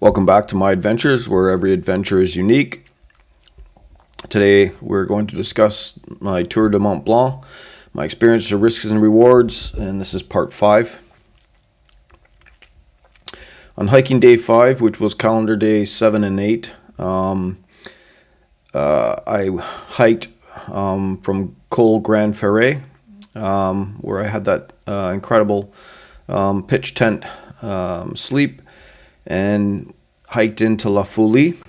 Welcome back to my adventures, where every adventure is unique. Today we're going to discuss my Tour du Mont Blanc, my experience, risks, and rewards, and this is part 5. On hiking day 5, which was calendar day 7 and 8, I hiked from Col Grand Ferret, where I had that incredible pitch tent sleep, and hiked into La Folie,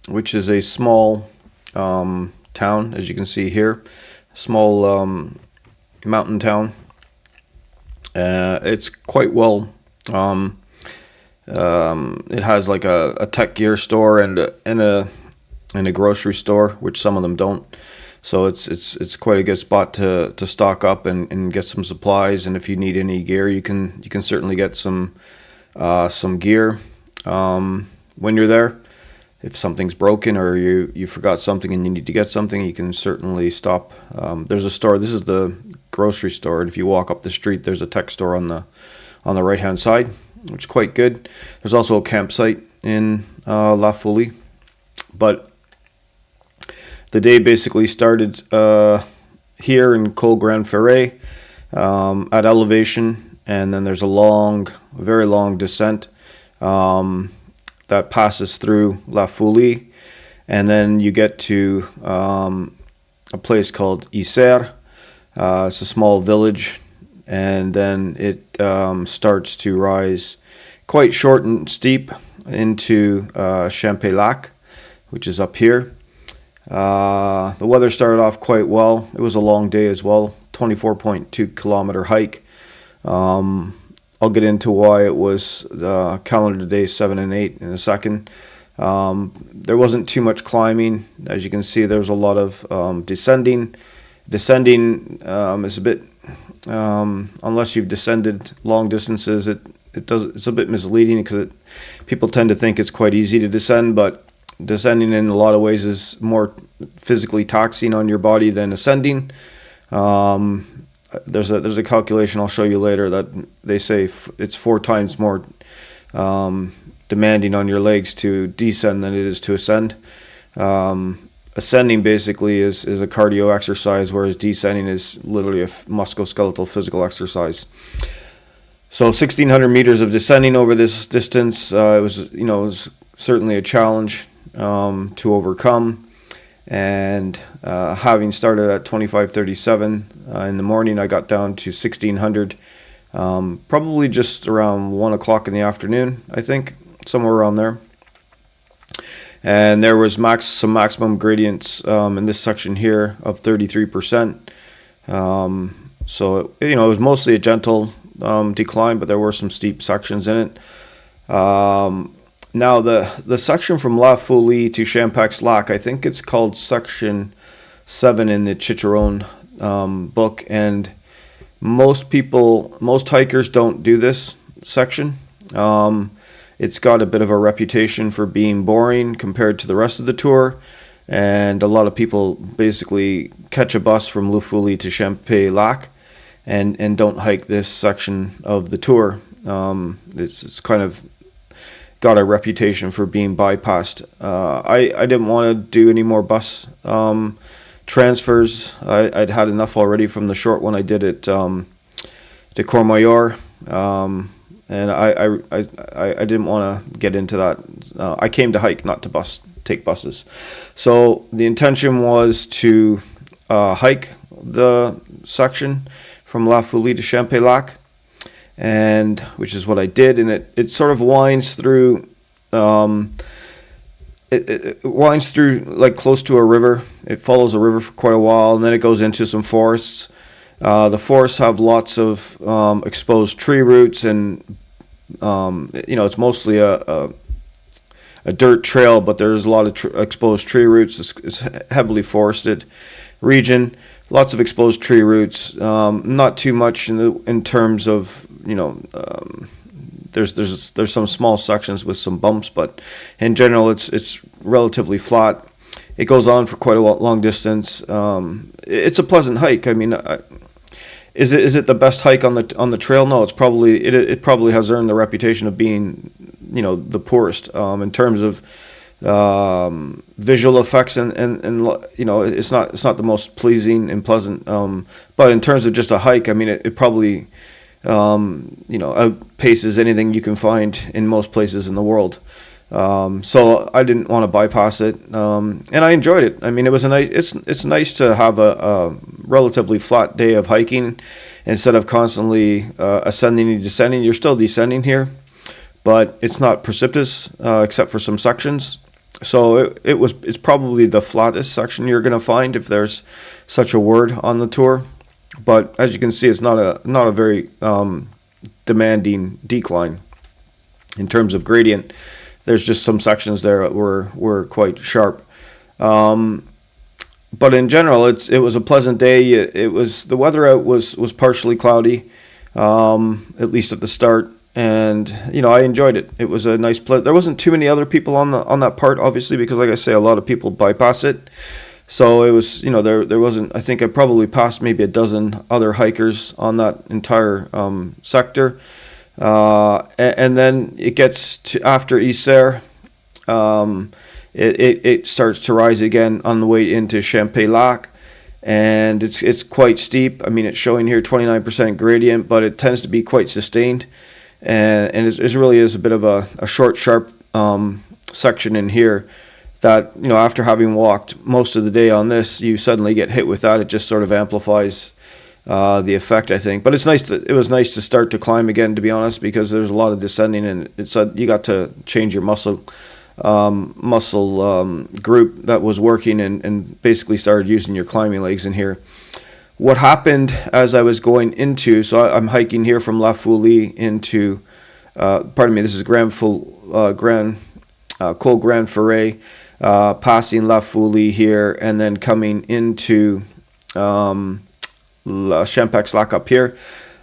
which is a small town, as you can see here, small mountain town. It's quite well. It has like a tech gear store and a grocery store, which some of them don't. So it's quite a good spot to stock up and get some supplies. And if you need any gear, you can certainly get some gear when you're there. If something's broken or you forgot something and you need to get something, you can certainly stop. There's a store. This is the grocery store, and if you walk up the street, there's a tech store on the right hand side, which is quite good. There's also a campsite in La Folie, but the day basically started here in Col Grand Ferret at elevation, and then there's a very long descent that passes through La Folie, and then you get to a place called Isère. It's a small village, and then it starts to rise quite short and steep into Champay-Lac, which is up here. The weather started off quite well. It was a long day as well, 24.2 kilometer hike. I'll get into why it was calendar day 7 and 8 in a second. There wasn't too much climbing. As you can see, there was a lot of descending. Descending is a bit, unless you've descended long distances, it's a bit misleading because people tend to think it's quite easy to descend, but descending in a lot of ways is more physically taxing on your body than ascending. There's a calculation I'll show you later that they say it's 4 times more demanding on your legs to descend than it is to ascend. Ascending basically is a cardio exercise, whereas descending is literally a musculoskeletal physical exercise. So 1,600 meters of descending over this distance. It was certainly a challenge to overcome. And having started at 25:37 in the morning, I got down to 1,600, probably just around 1 o'clock in the afternoon, I think, somewhere around there. And there was some maximum gradients in this section here of 33%. So it was mostly a gentle decline, but there were some steep sections in it. Now, the section from La Folie to Champay-Lac, I think it's called section 7 in the Cicerone book, and most hikers don't do this section. It's got a bit of a reputation for being boring compared to the rest of the tour, and a lot of people basically catch a bus from La Folie to Champay-Lac and don't hike this section of the tour. It's kind of got a reputation for being bypassed. I didn't want to do any more bus transfers. I'd had enough already from the short one I did at to Courmayeur, and I didn't want to get into that. I came to hike, not to take buses. So the intention was to hike the section from La Folie to Champay-Lac, and which is what I did, and it sort of winds through. It winds through like close to a river. It follows a river for quite a while, and then it goes into some forests. The forests have lots of exposed tree roots, and it's mostly a dirt trail, but there's a lot of exposed tree roots. It's heavily forested region. Lots of exposed tree roots. Not too much in terms of there's some small sections with some bumps, but in general it's relatively flat. It goes on for quite a long distance. It's a pleasant hike. I mean, Is it the best hike on the trail? No, it probably has earned the reputation of being the poorest in terms of visual effects, and it's not the most pleasing and pleasant. But in terms of just a hike, I mean, it probably outpaces anything you can find in most places in the world. So I didn't want to bypass it, and I enjoyed it. I mean, it was it's nice to have a relatively flat day of hiking instead of constantly ascending and descending. You're still descending here, but it's not precipitous except for some sections. So it's probably the flattest section you're going to find, if there's such a word, on the tour. But as you can see, it's not a very demanding decline in terms of gradient. There's just some sections there that were quite sharp. But in general, it was a pleasant day. The weather out was partially cloudy, at least at the start. And I enjoyed it. It was a nice place. There wasn't too many other people on that part, obviously, because, like I say, a lot of people bypass it. So it was, there wasn't. I think I probably passed maybe a dozen other hikers on that entire sector. And then it gets to after Isère, it starts to rise again on the way into Champex-Lac. And it's quite steep. I mean, it's showing here 29% gradient, but it tends to be quite sustained. And it really is a bit of a short, sharp section in here that, after having walked most of the day on this, you suddenly get hit with that. It just sort of amplifies the effect, I think. But it was nice to start to climb again, to be honest, because there's a lot of descending, and you got to change your muscle group that was working, and basically started using your climbing legs in here. What happened as I was going into, so I'm hiking here from La Foulie into, this is Col Grand Ferret, passing La Foulie here, and then coming into Champex-Lac up here.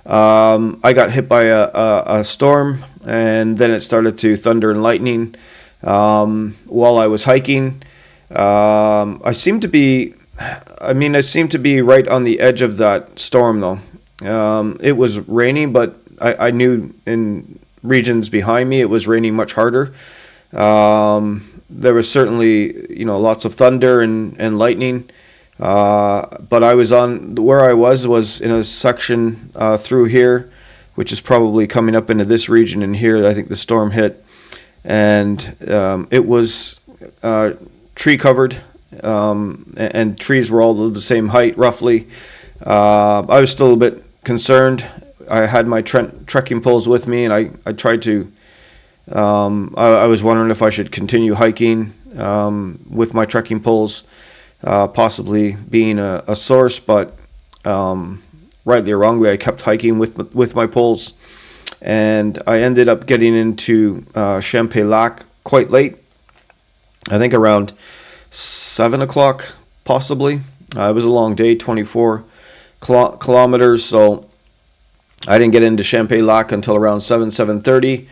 I got hit by a storm, and then it started to thunder and lightning while I was hiking. I seemed to be right on the edge of that storm, though. It was raining, but I knew in regions behind me it was raining much harder. There was certainly, lots of thunder and lightning. But I was where I was in a section through here, which is probably coming up into this region, and here I think the storm hit. And it was tree covered. And trees were all of the same height, roughly. I was still a bit concerned. I had my trekking poles with me, and I tried to. I was wondering if I should continue hiking with my trekking poles, possibly being a source. But rightly or wrongly, I kept hiking with my poles, and I ended up getting into Champex-Lac quite late. I think around 7 o'clock, possibly. It was a long day, 24 kilometers, so I didn't get into Champex-Lac until around 7:30,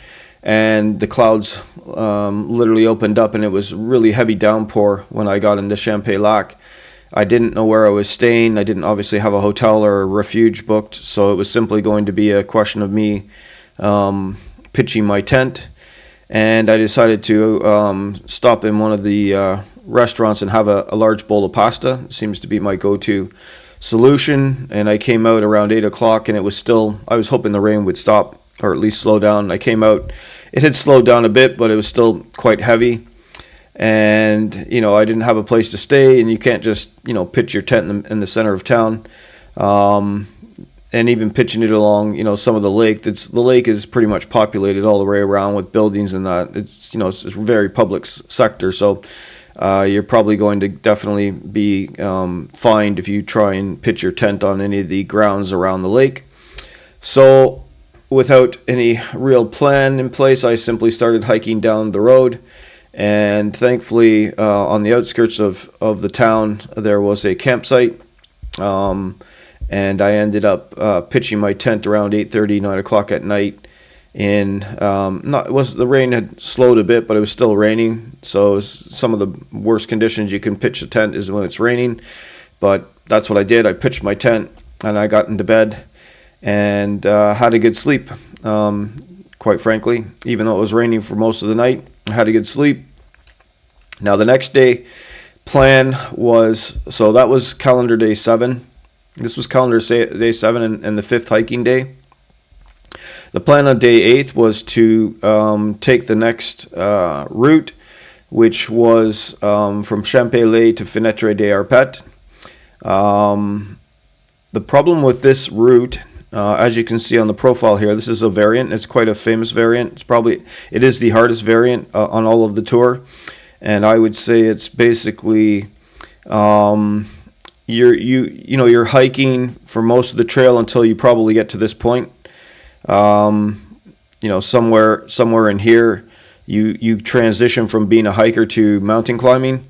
and the clouds literally opened up, and it was really heavy downpour when I got into Champex-Lac. I didn't know where I was staying. I didn't obviously have a hotel or a refuge booked, so it was simply going to be a question of me pitching my tent. And I decided to stop in one of the restaurants and have a large bowl of pasta. It seems to be my go-to solution. And I came out around 8 o'clock, and it was still, I was hoping the rain would stop, or at least slow down. I came out, it had slowed down a bit, but it was still quite heavy. And, I didn't have a place to stay, and you can't just, pitch your tent in the center of town. And even pitching it along, some of the lake. The lake is pretty much populated all the way around with buildings and that. It's, it's a very public sector, so you're probably going to definitely be fined if you try and pitch your tent on any of the grounds around the lake. So without any real plan in place, I simply started hiking down the road. And thankfully, on the outskirts of the town, there was a campsite. And I ended up pitching my tent around 8:30, 9 o'clock at night. The rain had slowed a bit, but it was still raining. So it was some of the worst conditions you can pitch a tent is when it's raining. But that's what I did. I pitched my tent, and I got into bed and had a good sleep. quite frankly. Even though it was raining for most of the night, I had a good sleep. Now the next day plan was, so that was calendar day 7. This was calendar day 7 and the 5th hiking day. The plan on day 8 was to take the next route, which was from Champelay to Fenêtre des Arpets. The problem with this route, as you can see on the profile here, this is a variant. It's quite a famous variant. It is the hardest variant on all of the tour, and I would say it's basically you're hiking for most of the trail until you probably get to this point. Somewhere in here, you transition from being a hiker to mountain climbing.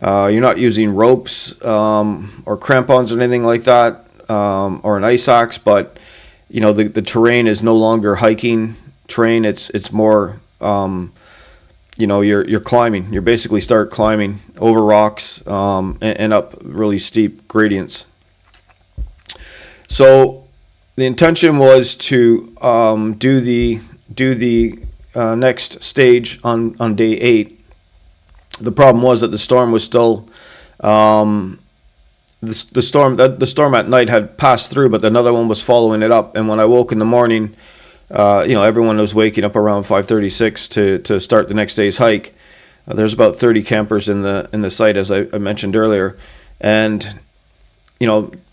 You're not using ropes or crampons or anything like that, or an ice axe, but the terrain is no longer hiking terrain. It's more you're climbing. You basically start climbing over rocks and up really steep gradients. So the intention was to do the next stage on day 8. The problem was that the storm was still the storm at night had passed through, but another one was following it up. And when I woke in the morning, everyone was waking up around 5:36 to start the next day's hike. There's about 30 campers in the site, as I mentioned earlier, and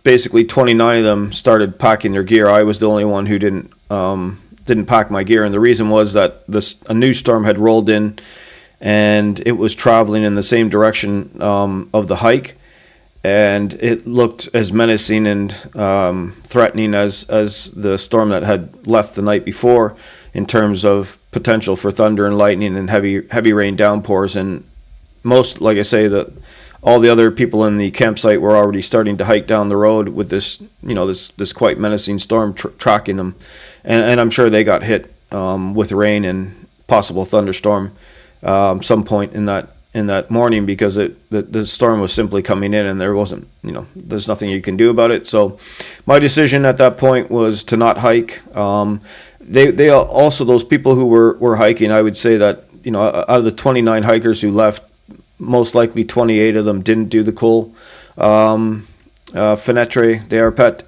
basically 29 of them started packing their gear. I was the only one who didn't pack my gear, and the reason was that a new storm had rolled in, and it was traveling in the same direction of the hike, and it looked as menacing and threatening as the storm that had left the night before, in terms of potential for thunder and lightning and heavy rain downpours. And like I say, all the other people in the campsite were already starting to hike down the road with this quite menacing storm tracking them, and I'm sure they got hit with rain and possible thunderstorm some point in that morning, because the storm was simply coming in, and there's nothing you can do about it. So my decision at that point was to not hike. They also, those people who were hiking, I would say that out of the 29 hikers who left, most likely 28 of them didn't do the col Fenêtre des Arpets.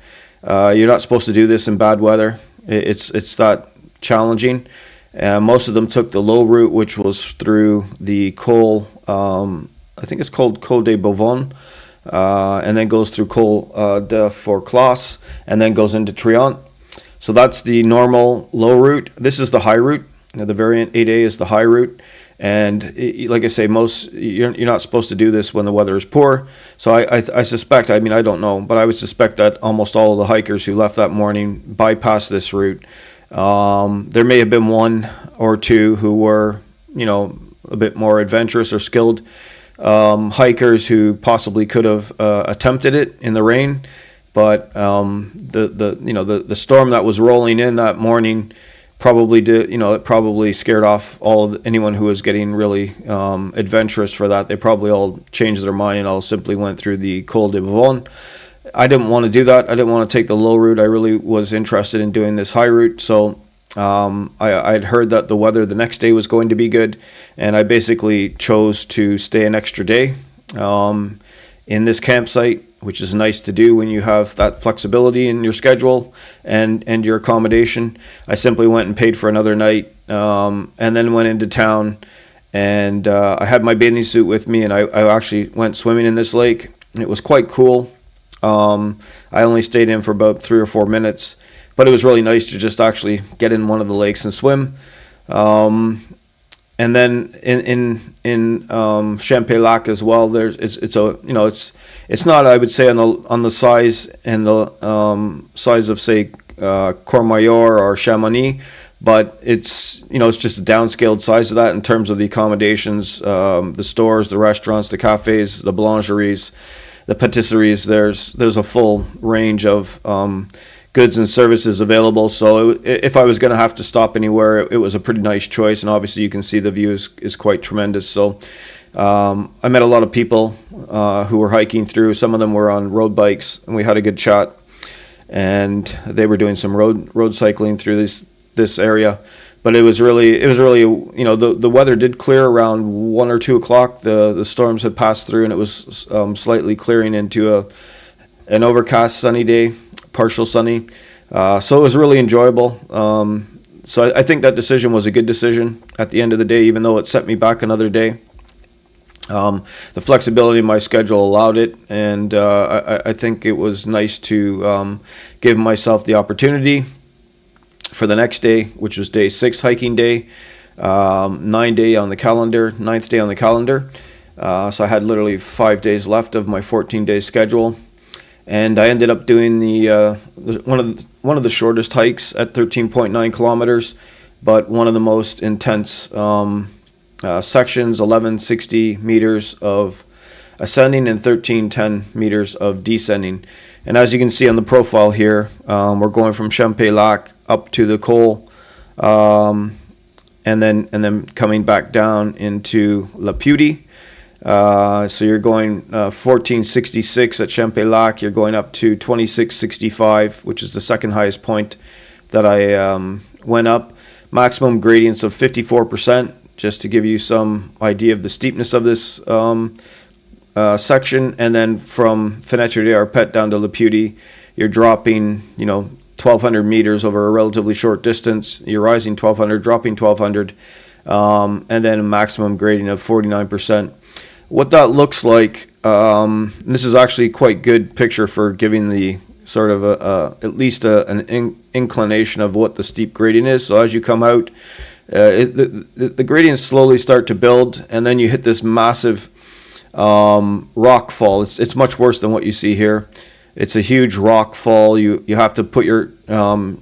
You're not supposed to do this in bad weather. It's that challenging. Most of them took the low route, which was through the col, I think it's called Col des Bovons, and then goes through Col de Forclaz, and then goes into Triant. So that's the normal low route. This is the high route. The variant 8A is the high route. And like I say, you're not supposed to do this when the weather is poor. So I suspect, I don't know, but I would suspect that almost all of the hikers who left that morning bypassed this route. There may have been one or two who were, a bit more adventurous or skilled hikers who possibly could have attempted it in the rain. But the storm that was rolling in that morning it probably scared off anyone who was getting really adventurous for that. They probably all changed their mind and all simply went through the Col de Bovons. I didn't want to do that. I didn't want to take the low route. I really was interested in doing this high route. So I had heard that the weather the next day was going to be good, and I basically chose to stay an extra day in this campsite, which is nice to do when you have that flexibility in your schedule and your accommodation. I simply went and paid for another night, and then went into town, and I had my bathing suit with me, and I actually went swimming in this lake. It was quite cool. I only stayed in for about 3 or 4 minutes, but it was really nice to just actually get in one of the lakes and swim. And then in Champelay as well, it's not, I would say, on the size and the size of, say, Courmayeur or Chamonix, but it's just a downscaled size of that in terms of the accommodations, the stores, the restaurants, the cafes, the boulangeries, the patisseries. There's a full range of goods and services available. So if I was going to have to stop anywhere, it was a pretty nice choice. And obviously you can see the view is quite tremendous. So I met a lot of people who were hiking through. Some of them were on road bikes, and we had a good chat. And they were doing some road cycling through this area. but it was really, the weather did clear around 1 or 2 o'clock. The storms had passed through, and it was slightly clearing into an overcast sunny day, partial sunny. So it was really enjoyable. So I think that decision was a good decision at the end of the day, even though it set me back another day. The flexibility of my schedule allowed it, and I think it was nice to give myself the opportunity for the next day, which was day 6, hiking day, 9th day on the calendar. So I had literally 5 days left of my 14-day schedule, and I ended up doing one of the shortest hikes at 13.9 kilometers, but one of the most intense sections, 1160 meters of ascending and 1310 meters of descending. And as you can see on the profile here, we're going from Champex-Lac up to the col, and then coming back down into La Puty. So you're going 1466 at Champex-Lac. You're going up to 2665, which is the second highest point that I went up. Maximum gradients of 54%. Just to give you some idea of the steepness of this section. And then from Fenêtre des Arpets down to La Puty, you're dropping, 1,200 meters over a relatively short distance. You're rising 1,200, dropping 1,200, and then a maximum grading of 49%. What that looks like, this is actually quite good picture for giving the sort of at least an inclination of what the steep grading is. So as you come out, the gradients slowly start to build, and then you hit this massive rock fall. It's much worse than what you see here. It's a huge rock fall. You have to put your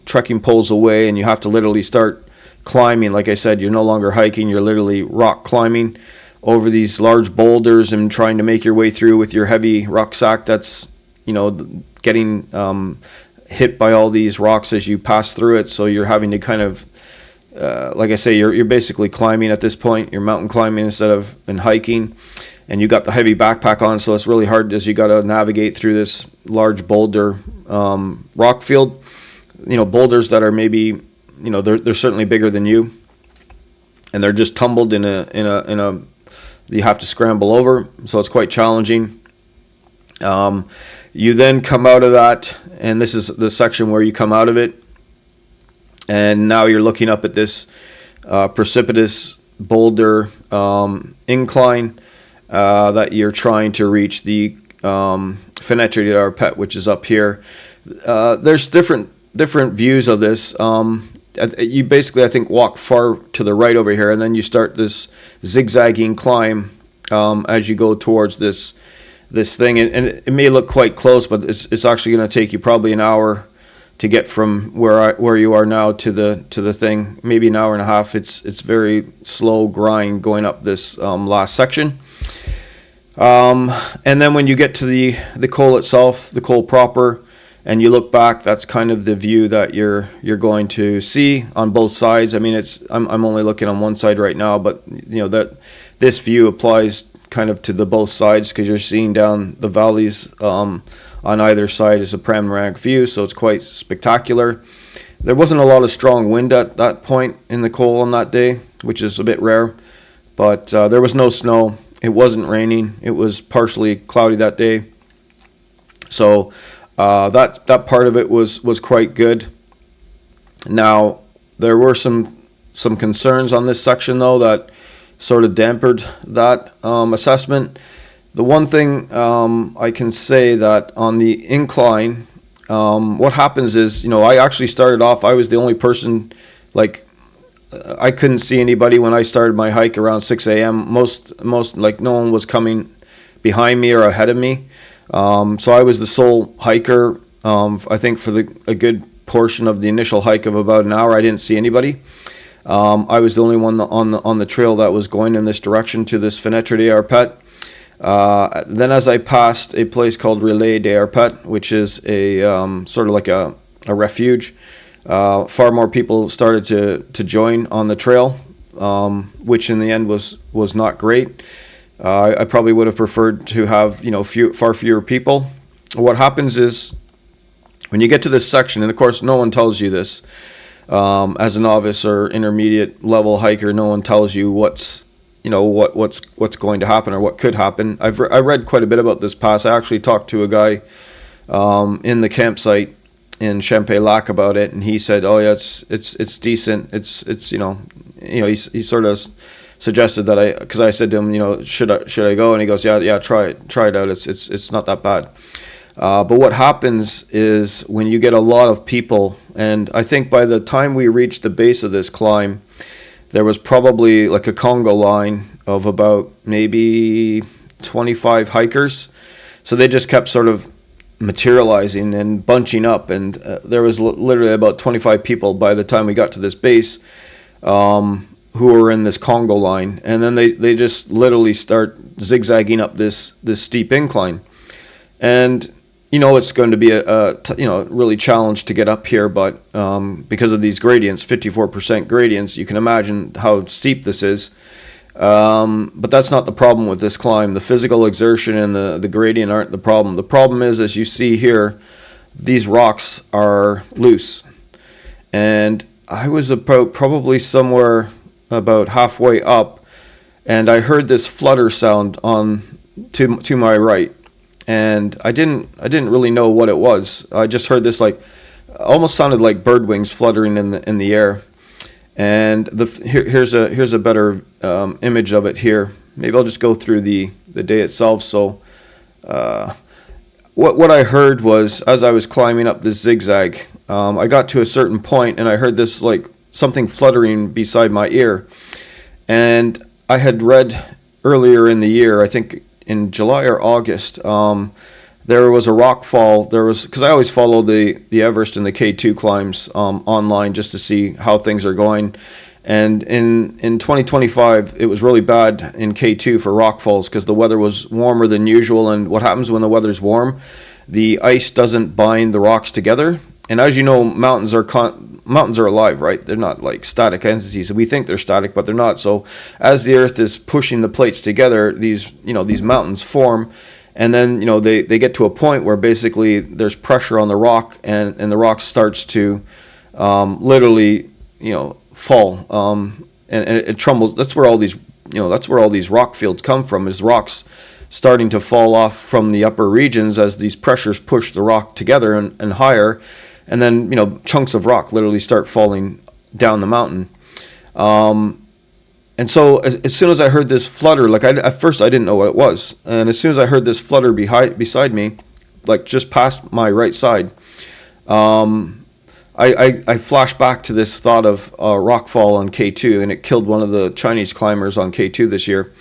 trekking poles away, and you have to literally start climbing. Like I said, you're no longer hiking. You're literally rock climbing over these large boulders and trying to make your way through with your heavy rucksack that's getting hit by all these rocks as you pass through it. So you're having to kind of like I say, you're basically climbing at this point. You're mountain climbing instead of hiking, and you got the heavy backpack on, so it's really hard as you got to navigate through this large boulder rock field. Boulders that are maybe, they're certainly bigger than you, and they're just tumbled in a you have to scramble over, so it's quite challenging. You then come out of that, and this is the section where you come out of it. And now you're looking up at this precipitous boulder incline that you're trying to reach, the Fenêtre des Arpets, which is up here. There's different views of this. You basically, I think, walk far to the right over here, and then you start this zigzagging climb as you go towards this thing. And it may look quite close, but it's actually going to take you probably an hour to get from where you are now to the thing, maybe an hour and a half. It's very slow grind going up this last section. And then when you get to the col itself, the col proper, and you look back, that's kind of the view that you're going to see on both sides. I mean, I'm only looking on one side right now, but that this view applies kind of to the both sides, because you're seeing down the valleys on either side is a panoramic view, so it's quite spectacular. There wasn't a lot of strong wind at that point in the col on that day, which is a bit rare, but there was no snow. It wasn't raining. It was partially cloudy that day, so that part of it was quite good. Now there were some concerns on this section though that sort of dampened that assessment. The one thing I can say that on the incline, what happens is, I actually started off, I was the only person, I couldn't see anybody when I started my hike around 6 a.m. Most no one was coming behind me or ahead of me. So I was the sole hiker. I think for a good portion of the initial hike of about an hour, I didn't see anybody. I was the only one on the trail that was going in this direction to this Fenêtre des Arpets. Then as I passed a place called Relais des Arpets, which is a sort of like a refuge, far more people started to join on the trail, which in the end was not great. I probably would have preferred to have far fewer people. What happens is when you get to this section, and of course no one tells you this, as a novice or intermediate level hiker, no one tells you what's what's going to happen or what could happen. I read quite a bit about this pass. I actually talked to a guy in the campsite in Champex-Lac about it, and he said, "Oh yeah, it's decent. It's he sort of suggested that because I said to him, should I go?" And he goes, "Yeah, try it out. It's not that bad." But what happens is when you get a lot of people, and I think by the time we reached the base of this climb, there was probably like a Congo line of about maybe 25 hikers. So they just kept sort of materializing and bunching up, and there was literally about 25 people by the time we got to this base who were in this Congo line, and then they just literally start zigzagging up this steep incline, and it's going to be a really challenge to get up here, but because of these gradients, 54% gradients, you can imagine how steep this is. But that's not the problem with this climb. The physical exertion and the gradient aren't the problem. The problem is, as you see here, these rocks are loose. And I was probably somewhere about halfway up, and I heard this flutter sound to my right. And I didn't really know what it was. I just heard this almost sounded like bird wings fluttering in the air. And here's a better image of it here. Maybe I'll just go through the day itself. So what I heard was, as I was climbing up this zigzag, I got to a certain point and I heard this something fluttering beside my ear. And I had read earlier in the year, I think in July or August, there was a rock fall. Because I always follow the Everest and the K2 climbs online just to see how things are going. And in 2025, it was really bad in K2 for rock falls because the weather was warmer than usual. And what happens when the weather's warm? The ice doesn't bind the rocks together. And as you know, mountains are alive, right? They're not like static entities. We think they're static, but they're not. So as the Earth is pushing the plates together, these mountains form, and then they get to a point where basically there's pressure on the rock, and the rock starts to literally fall, and it trembles. That's where all these rock fields come from, is rocks starting to fall off from the upper regions as these pressures push the rock together and higher. And then, chunks of rock literally start falling down the mountain. And so as soon as I heard this flutter, at first I didn't know what it was. And as soon as I heard this flutter beside me, just past my right side, I flashed back to this thought of rock fall on K2, and it killed one of the Chinese climbers on K2 this year.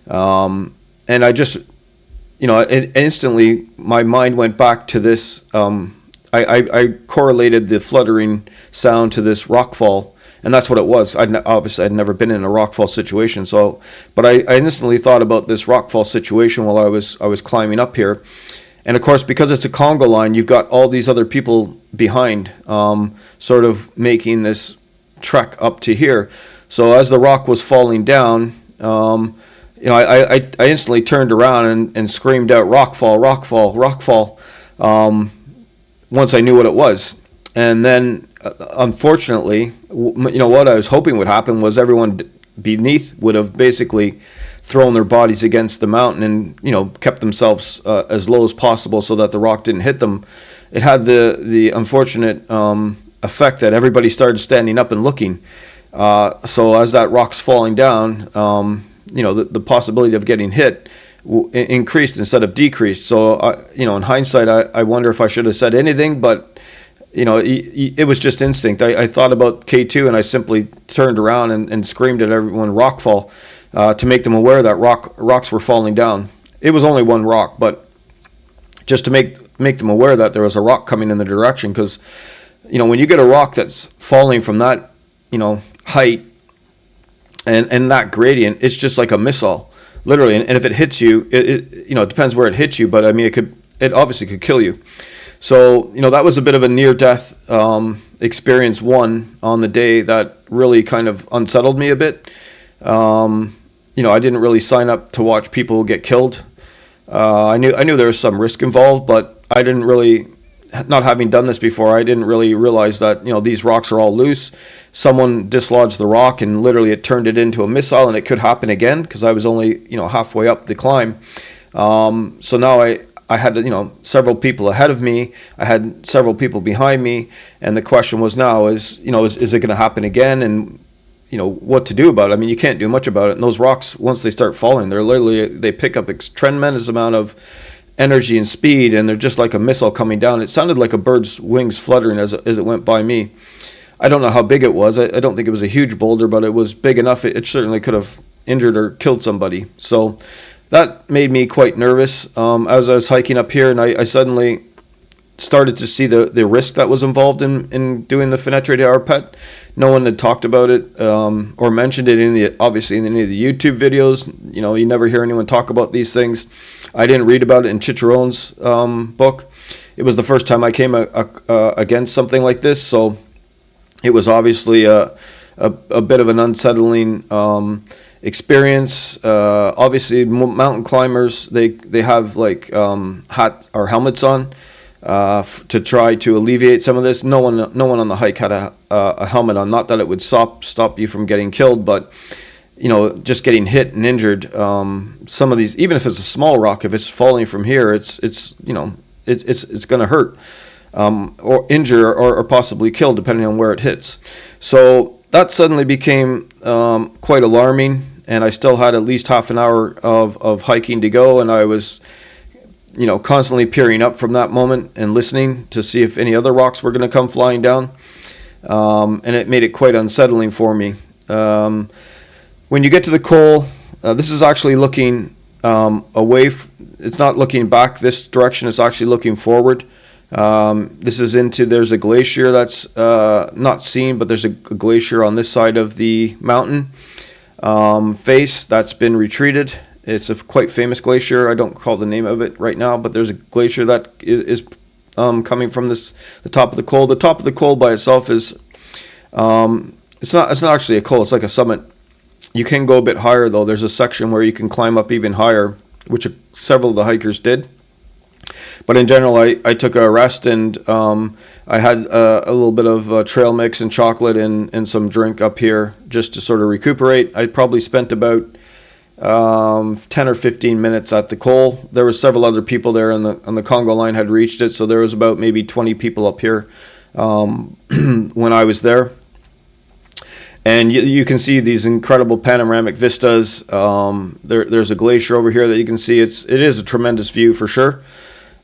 And I just, instantly my mind went back to this. I correlated the fluttering sound to this rock fall, and that's what it was. Obviously I'd never been in a rock fall situation, but I instantly thought about this rock fall situation while I was climbing up here. And of course, because it's a Congo line, you've got all these other people behind, sort of making this trek up to here. So as the rock was falling down, I instantly turned around and screamed out, "Rock fall, rock fall, rock fall," once I knew what it was. And then, unfortunately, what I was hoping would happen was everyone beneath would have basically thrown their bodies against the mountain and kept themselves as low as possible so that the rock didn't hit them. It had the unfortunate effect that everybody started standing up and looking. So as that rock's falling down, the possibility of getting hit increased instead of decreased. So in hindsight, I wonder if I should have said anything, but it was just instinct. I thought about K2 and I simply turned around and screamed at everyone, "Rock fall," to make them aware that rocks were falling down. It was only one rock, but just to make them aware that there was a rock coming in the direction, because when you get a rock that's falling from that height and that gradient, it's just like a missile. Literally, and if it hits you, it depends where it hits you, but I mean, it obviously could kill you. So that was a bit of a near-death experience one on the day that really kind of unsettled me a bit. I didn't really sign up to watch people get killed. I knew there was some risk involved, but I didn't really not having done this before, I didn't really realize that, these rocks are all loose. Someone dislodged the rock and literally it turned it into a missile, and it could happen again because I was only, halfway up the climb. So now I had, several people ahead of me. I had several people behind me. And the question was now is it going to happen again? And, what to do about it. I mean, you can't do much about it. And those rocks, once they start falling, they pick up a tremendous amount of energy and speed, and they're just like a missile coming down. It sounded like a bird's wings fluttering as it went by me. I don't know how big it was. I don't think it was a huge boulder, but it was big enough. It certainly could have injured or killed somebody. So that made me quite nervous as I was hiking up here, and I suddenly started to see the risk that was involved in doing the Fenêtre de Arpet. No one had talked about it or mentioned it obviously in any of the YouTube videos. You never hear anyone talk about these things. I didn't read about it in Cicerone's book. It was the first time I came against something like this, so it was obviously a bit of an unsettling experience. Obviously, mountain climbers, they have like hat or helmets on to try to alleviate some of this. No one on the hike had a helmet on. Not that it would stop you from getting killed, but just getting hit and injured. Some of these, even if it's a small rock, if it's falling from here, it's going to hurt or injure or possibly kill, depending on where it hits. So that suddenly became quite alarming, and I still had at least half an hour of hiking to go, and I was constantly peering up from that moment and listening to see if any other rocks were going to come flying down. And it made it quite unsettling for me. When you get to the col, this is actually looking away. It's not looking back this direction. It's actually looking forward. There's a glacier that's not seen, but there's a glacier on this side of the mountain face that's been retreated. It's a quite famous glacier. I don't recall the name of it right now, but there's a glacier that is coming from the top of the col. The top of the col by itself is it's not actually a col. It's like a summit. You can go a bit higher though. There's a section where you can climb up even higher, which several of the hikers did. But in general, I took a rest, and I had a little bit of trail mix and chocolate and some drink up here just to sort of recuperate. I probably spent about 10 or 15 minutes at the col. There were several other people there, and the Congo line had reached it, so there was about maybe 20 people up here when I was there. And you can see these incredible panoramic vistas. There's a glacier over here that you can see. It is a tremendous view for sure.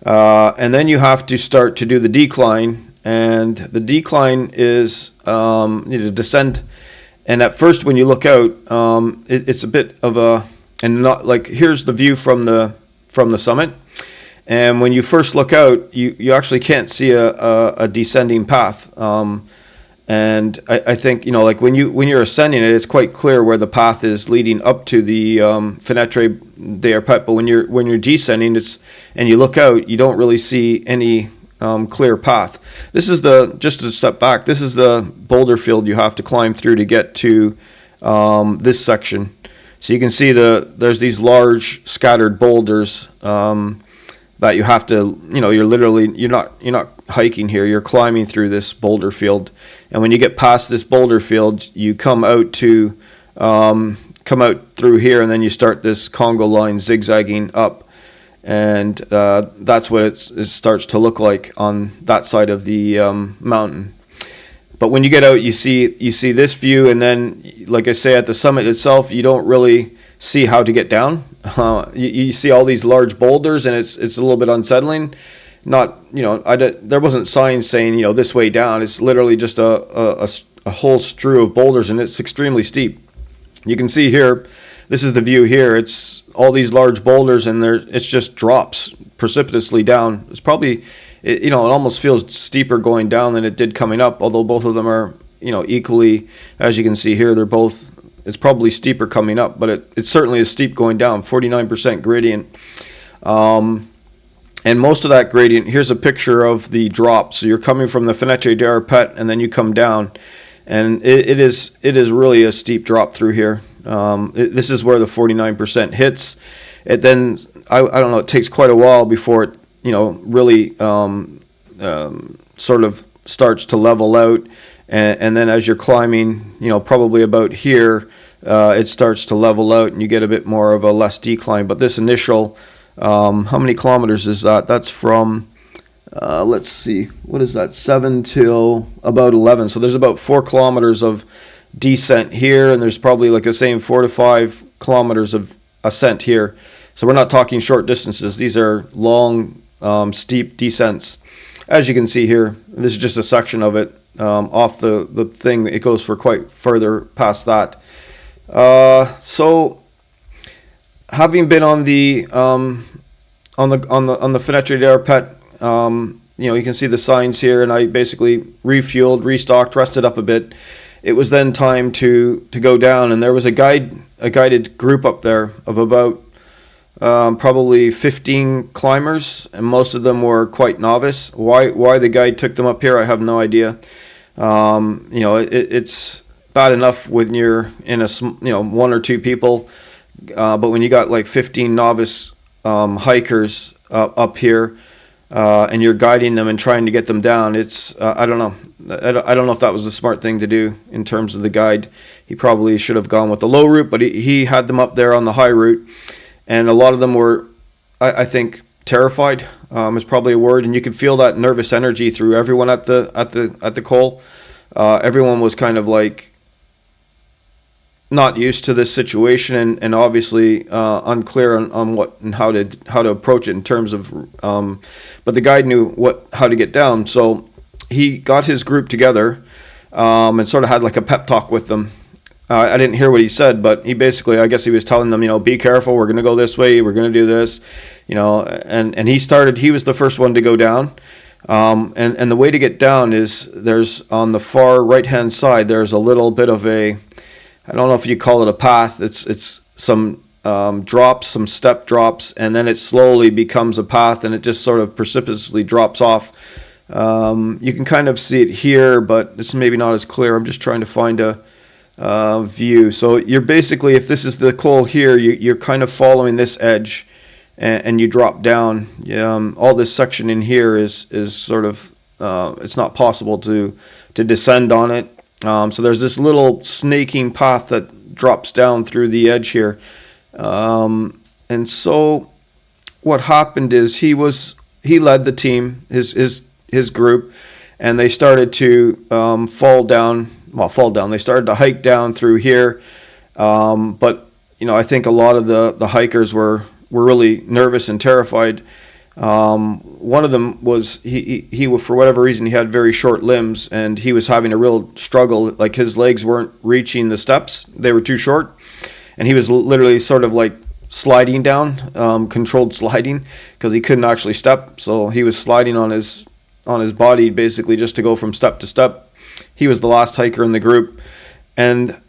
And then you have to start to do the decline, and the decline is to descend. And at first, when you look out, it's a bit of and not like, here's the view from the summit. And when you first look out, you actually can't see a descending path. And I think, like when you're ascending it, it's quite clear where the path is leading up to the Fenêtre de Arpet. But when you're descending, and you look out, you don't really see any clear path. This is just to step back, this is the boulder field you have to climb through to get to this section. So you can see there's these large scattered boulders that you have to, you're not hiking here, you're climbing through this boulder field. And when you get past this boulder field, you come out through here, and then you start this Congo line zigzagging up. And that's what it starts to look like on that side of the mountain. But when you get out, you see this view, and then, like I say, at the summit itself, you don't really see how to get down. You see all these large boulders, and it's a little bit unsettling. There wasn't signs saying this way down. It's literally just a whole strew of boulders, and it's extremely steep. You can see here. This is the view here. It's all these large boulders, and it's just drops precipitously down. It's probably, it almost feels steeper going down than it did coming up, although both of them are, equally, as you can see here, it's probably steeper coming up, but it certainly is steep going down, 49% gradient. And most of that gradient, here's a picture of the drop. So you're coming from the Fenêtre de Arpet, and then you come down, and it is really a steep drop through here. This is where the 49% hits. It then, I don't know, it takes quite a while before it, really sort of starts to level out, and then as you're climbing, probably about here, it starts to level out and you get a bit more of a less decline. But this initial, how many kilometers is that? That's from, let's see, what is that, 7 till about 11. So there's about 4 kilometers of descent here, and there's probably like the same 4 to 5 kilometers of ascent here. So we're not talking short distances. These are long, steep descents. As you can see here, this is just a section of it off the thing. It goes for quite further past that. So having been on the Fenêtre d'Arpet, you can see the signs here, and I basically refueled, restocked, rested up a bit. It was then time to go down, and there was a guided group up there of about probably 15 climbers, and most of them were quite novice. Why the guide took them up here, I have no idea. It's bad enough when you're in a 1 or 2 people, but when you got like 15 novice hikers up here, and you're guiding them and trying to get them down, it's I don't know. I don't know if that was a smart thing to do in terms of the guide. He probably should have gone with the low route, but he had them up there on the high route. And a lot of them were, I think, terrified. Is probably a word, and you could feel that nervous energy through everyone at the col. Everyone was kind of like not used to this situation, and obviously unclear on what and how to approach it in terms of. But the guide knew how to get down, so he got his group together and sort of had like a pep talk with them. I didn't hear what he said, but he basically, I guess he was telling them, be careful, we're going to go this way, we're going to do this, and he was the first one to go down. And the way to get down is there's on the far right-hand side, there's a little bit of I don't know if you call it a path, it's some drops, some step drops, and then it slowly becomes a path, and it just sort of precipitously drops off. You can kind of see it here, but it's maybe not as clear. I'm just trying to find a view. So you're basically, if this is the col here, you're kind of following this edge, and you drop down. All this section in here is sort of it's not possible to descend on it. So there's this little snaking path that drops down through the edge here, and so what happened is he led the team, his group, and they started to fall down. They started to hike down through here, but I think a lot of the hikers were really nervous and terrified. One of them was he for whatever reason, he had very short limbs, and he was having a real struggle. Like his legs weren't reaching the steps; they were too short, and he was literally sort of like sliding down, controlled sliding, because he couldn't actually step. So he was sliding on his body basically just to go from step to step. He was the last hiker in the group, and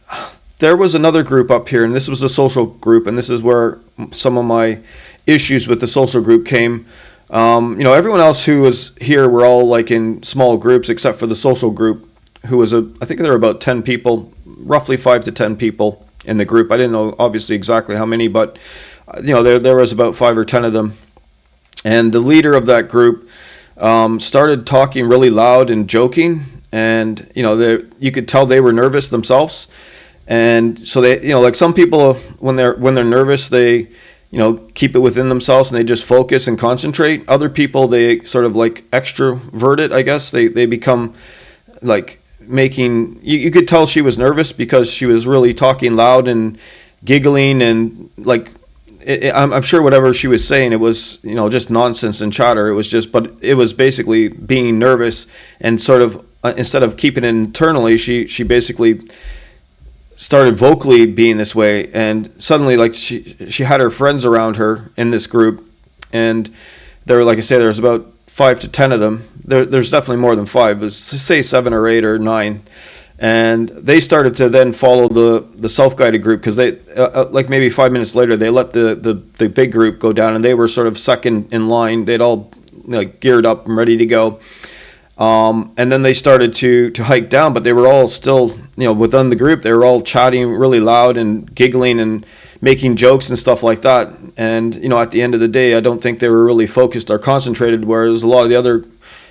there was another group up here, and this was a social group, and this is where some of my issues with the social group came. Everyone else who was here were all like in small groups, except for the social group, who was I think there were about 10 people, roughly 5 to 10 people in the group. I didn't know obviously exactly how many, but there was about 5 or 10 of them, and the leader of that group started talking really loud and joking. And you could tell they were nervous themselves, and so they, like some people when they're nervous, they keep it within themselves and they just focus and concentrate. Other people, they sort of like extrovert it, I guess. They become like making. You could tell she was nervous because she was really talking loud and giggling, and like I'm sure whatever she was saying, it was just nonsense and chatter. It was just, but it was basically being nervous and sort of. Instead of keeping it internally, she basically started vocally being this way, and suddenly like she had her friends around her in this group, and there were, like I say, there's about 5 to 10 of them. There's definitely more than 5, but say 7 or 8 or 9, and they started to then follow the self-guided group, because they like maybe 5 minutes later they let the big group go down, and they were sort of second in line. They'd all like geared up and ready to go. And then they started to hike down, but they were all still, within the group, they were all chatting really loud and giggling and making jokes and stuff like that. And, at the end of the day, I don't think they were really focused or concentrated, whereas a lot of the other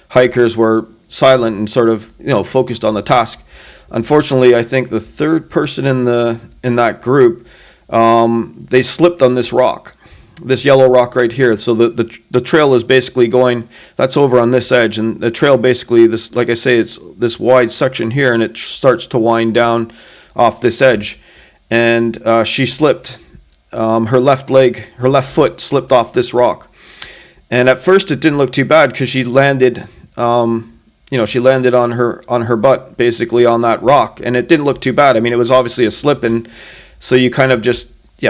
hikers were silent and sort of, focused on the task. Unfortunately, I think the third person in that group, they slipped on this rock, this yellow rock right here. So the trail is basically going, that's over on this edge, and the trail basically, this, like I say, it's this wide section here, and it starts to wind down off this edge. And she slipped. Her left foot slipped off this rock. And at first it didn't look too bad because she landed, she landed on her butt basically on that rock, and it didn't look too bad. I mean, it was obviously a slip, and so you kind of just,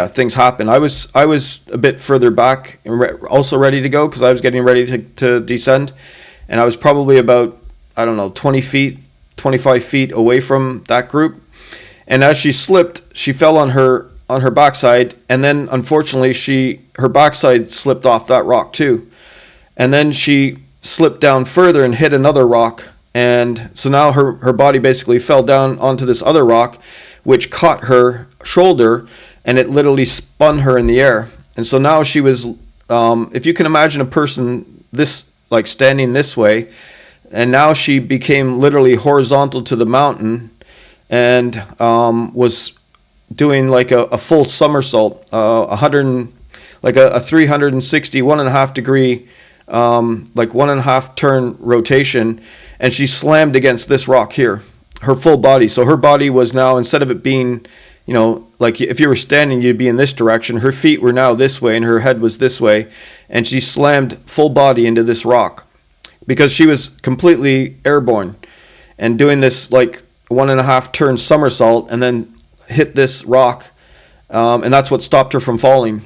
things happen. I was a bit further back and also ready to go because I was getting ready to descend, and I was probably about, 20 feet, 25 feet away from that group. And as she slipped, she fell on her backside, and then unfortunately her backside slipped off that rock too. And then she slipped down further and hit another rock, and so now her body basically fell down onto this other rock, which caught her shoulder, and it literally spun her in the air. And so now she was, if you can imagine a person this, like, standing this way, and now she became literally horizontal to the mountain, and was doing like a full somersault, 360, 1.5 degree, like 1.5 turn rotation, and she slammed against this rock here, her full body. So her body was now, instead of it being, like if you were standing, you'd be in this direction. Her feet were now this way, and her head was this way, and she slammed full body into this rock because she was completely airborne and doing this like 1.5 turn somersault, and then hit this rock, and that's what stopped her from falling.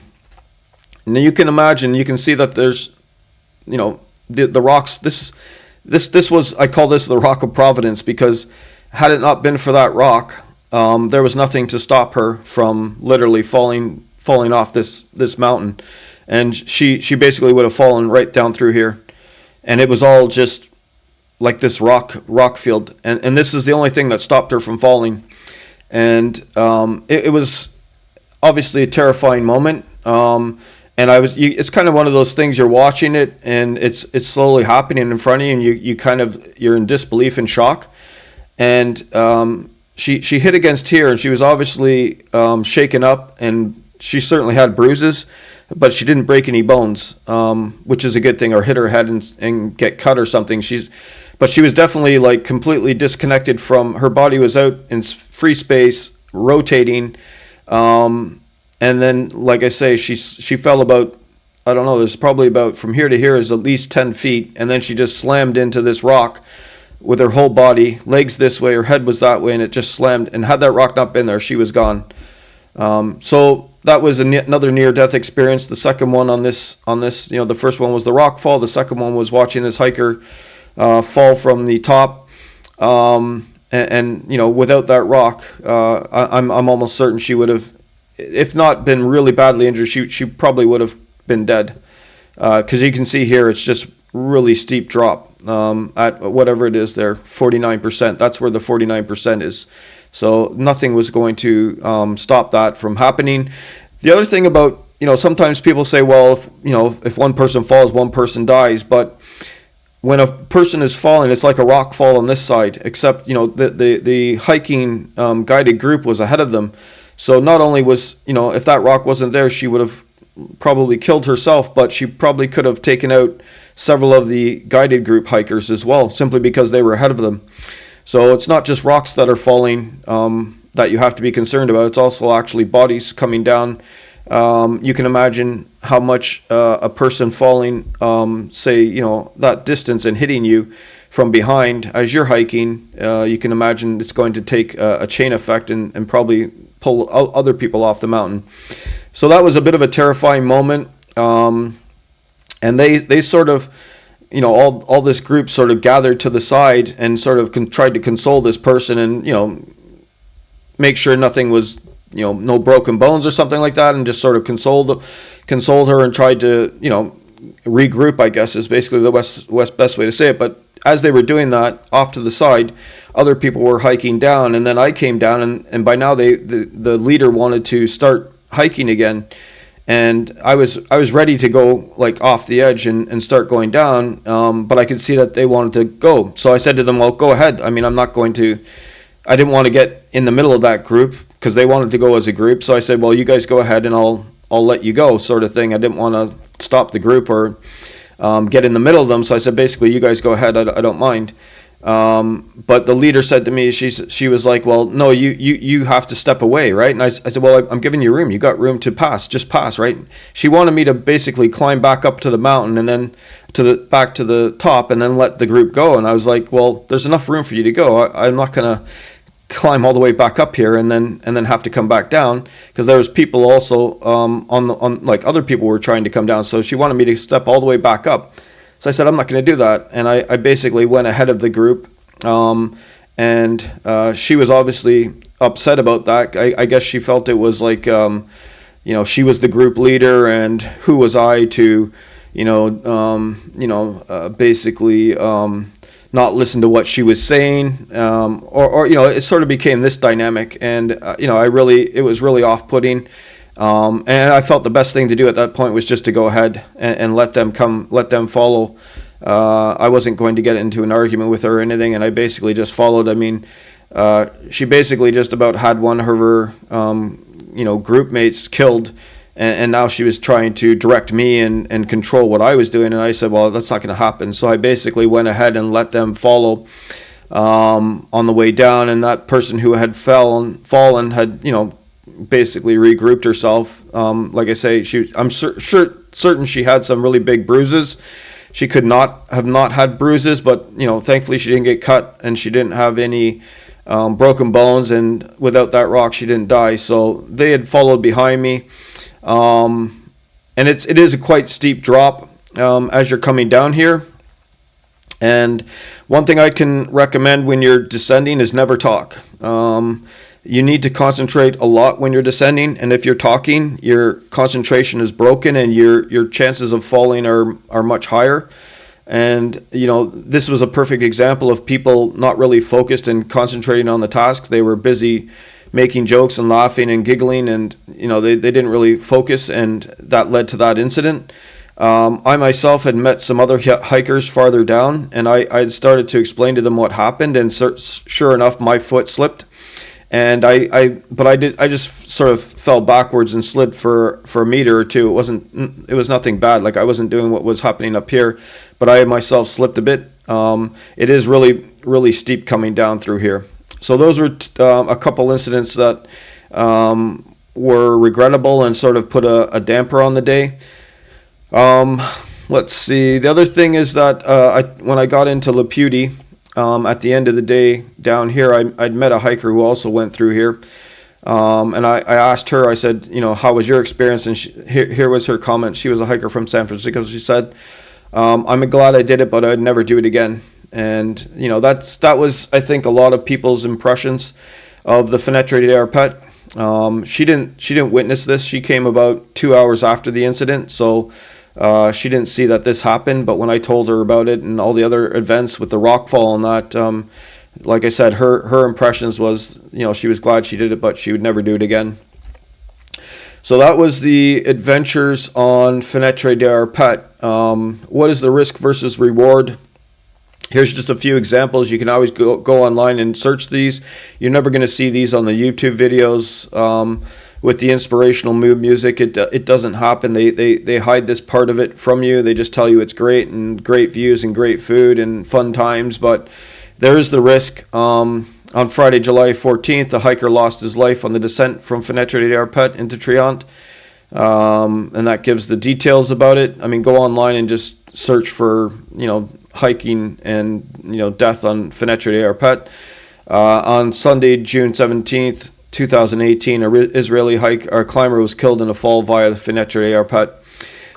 And you can imagine, you can see that there's, the rocks. This was, I call this the rock of Providence, because had it not been for that rock, there was nothing to stop her from literally falling off this mountain, and she basically would have fallen right down through here, and it was all just like this rock field, and this is the only thing that stopped her from falling. And it was obviously a terrifying moment, and it's kind of one of those things, you're watching it and it's slowly happening in front of you, and you're in disbelief and shock. And she hit against here, and she was obviously shaken up, and she certainly had bruises, but she didn't break any bones, which is a good thing, or hit her head and get cut or something. But she was definitely like completely disconnected from, her body was out in free space, rotating. And then, like I say, she fell about, I don't know, there's probably about, from here to here is at least 10 feet. And then she just slammed into this rock with her whole body, legs this way, her head was that way, and it just slammed. And had that rock not been there, she was gone. So that was another near-death experience. The second one on this, the first one was the rock fall. The second one was watching this hiker fall from the top, and without that rock, I'm almost certain she would have, if not been really badly injured, she probably would have been dead, because you can see here it's just really steep drop, at whatever it is there, 49%. That's where the 49% is. So nothing was going to stop that from happening. The other thing about, sometimes people say, well, if one person falls, one person dies, but when a person is falling, it's like a rock fall on this side, except, the hiking guided group was ahead of them. So not only was, if that rock wasn't there, she would have probably killed herself, but she probably could have taken out several of the guided group hikers as well, simply because they were ahead of them. So it's not just rocks that are falling that you have to be concerned about. It's also actually bodies coming down. You can imagine how much a person falling, say, that distance and hitting you from behind as you're hiking, you can imagine it's going to take a chain effect and probably pull other people off the mountain. So that was a bit of a terrifying moment. And they sort of, all this group sort of gathered to the side and sort of tried to console this person and, make sure nothing was, no broken bones or something like that, and just sort of consoled her and tried to, regroup, I guess is basically the best way to say it. But as they were doing that, off to the side, other people were hiking down, and then I came down, and by now the leader wanted to start hiking again. and I was ready to go like off the edge and start going down, but I could see that they wanted to go. So I said to them, well, go ahead. I mean, I didn't want to get in the middle of that group because they wanted to go as a group. So I said, well, you guys go ahead and I'll let you go, sort of thing. I didn't want to stop the group or get in the middle of them. So I said, basically, you guys go ahead. I don't mind. But the leader said to me, she was like, well, no, you have to step away, right? And I said, well, I'm giving you room. You got room to pass. Just pass, right? She wanted me to basically climb back up to the mountain and then back to the top and then let the group go. And I was like, well, there's enough room for you to go. I'm not gonna climb all the way back up here and then have to come back down, because there was people also on like other people were trying to come down. So she wanted me to step all the way back up. So I said, I'm not going to do that. And I basically went ahead of the group. And she was obviously upset about that. I guess she felt it was like, she was the group leader, and who was I to, basically not listen to what she was saying, or it sort of became this dynamic. And, it was really off-putting. And I felt the best thing to do at that point was just to go ahead and let them follow. I wasn't going to get into an argument with her or anything, and I basically just followed. I mean, she basically just about had one of her, group mates killed, and now she was trying to direct me and control what I was doing. And I said, well, that's not going to happen. So I basically went ahead and let them follow on the way down, and that person who had fallen had, basically regrouped herself. Like I say, I'm certain she had some really big bruises. She could not have had bruises, but thankfully she didn't get cut and she didn't have any broken bones. And without that rock, she didn't die. So they had followed behind me, and it is a quite steep drop as you're coming down here. And one thing I can recommend when you're descending is never talk. You need to concentrate a lot when you're descending, and if you're talking, your concentration is broken and your chances of falling are much higher. And this was a perfect example of people not really focused and concentrating on the task. They were busy making jokes and laughing and giggling, and they didn't really focus, and that led to that incident. I myself had met some other hikers farther down, and I started to explain to them what happened, and sure enough, my foot slipped. And I just sort of fell backwards and slid for a meter or two. It was nothing bad. Like, I wasn't doing what was happening up here, but I myself slipped a bit. It is really, really steep coming down through here. So those were a couple incidents that were regrettable and sort of put a damper on the day. Let's see. The other thing is that when I got into Laputi, at the end of the day down here, I'd met a hiker who also went through here. And I asked her, I said, how was your experience? And here was her comment. She was a hiker from San Francisco. She said, I'm glad I did it, but I'd never do it again. And, that was, I think, a lot of people's impressions of the Fenêtre des Arpents. She didn't witness this. She came about 2 hours after the incident. So, she didn't see that this happened, but when I told her about it and all the other events with the rockfall and that, like I said, her impressions was, she was glad she did it, but she would never do it again. So that was the adventures on Fenêtre des Arpents. What is the risk versus reward? Here's just a few examples. You can always go online and search these. You're never going to see these on the YouTube videos. With the inspirational mood music, it doesn't happen. They hide this part of it from you. They just tell you it's great and great views and great food and fun times, but there is the risk. On Friday, July 14th, the hiker lost his life on the descent from Fenêtre des Arpents into Triant, and that gives the details about it. I mean, go online and just search for hiking and death on Fenêtre des Arpents. On Sunday, June 17th. 2018, an Israeli climber was killed in a fall via the Fenêtre des Arpents.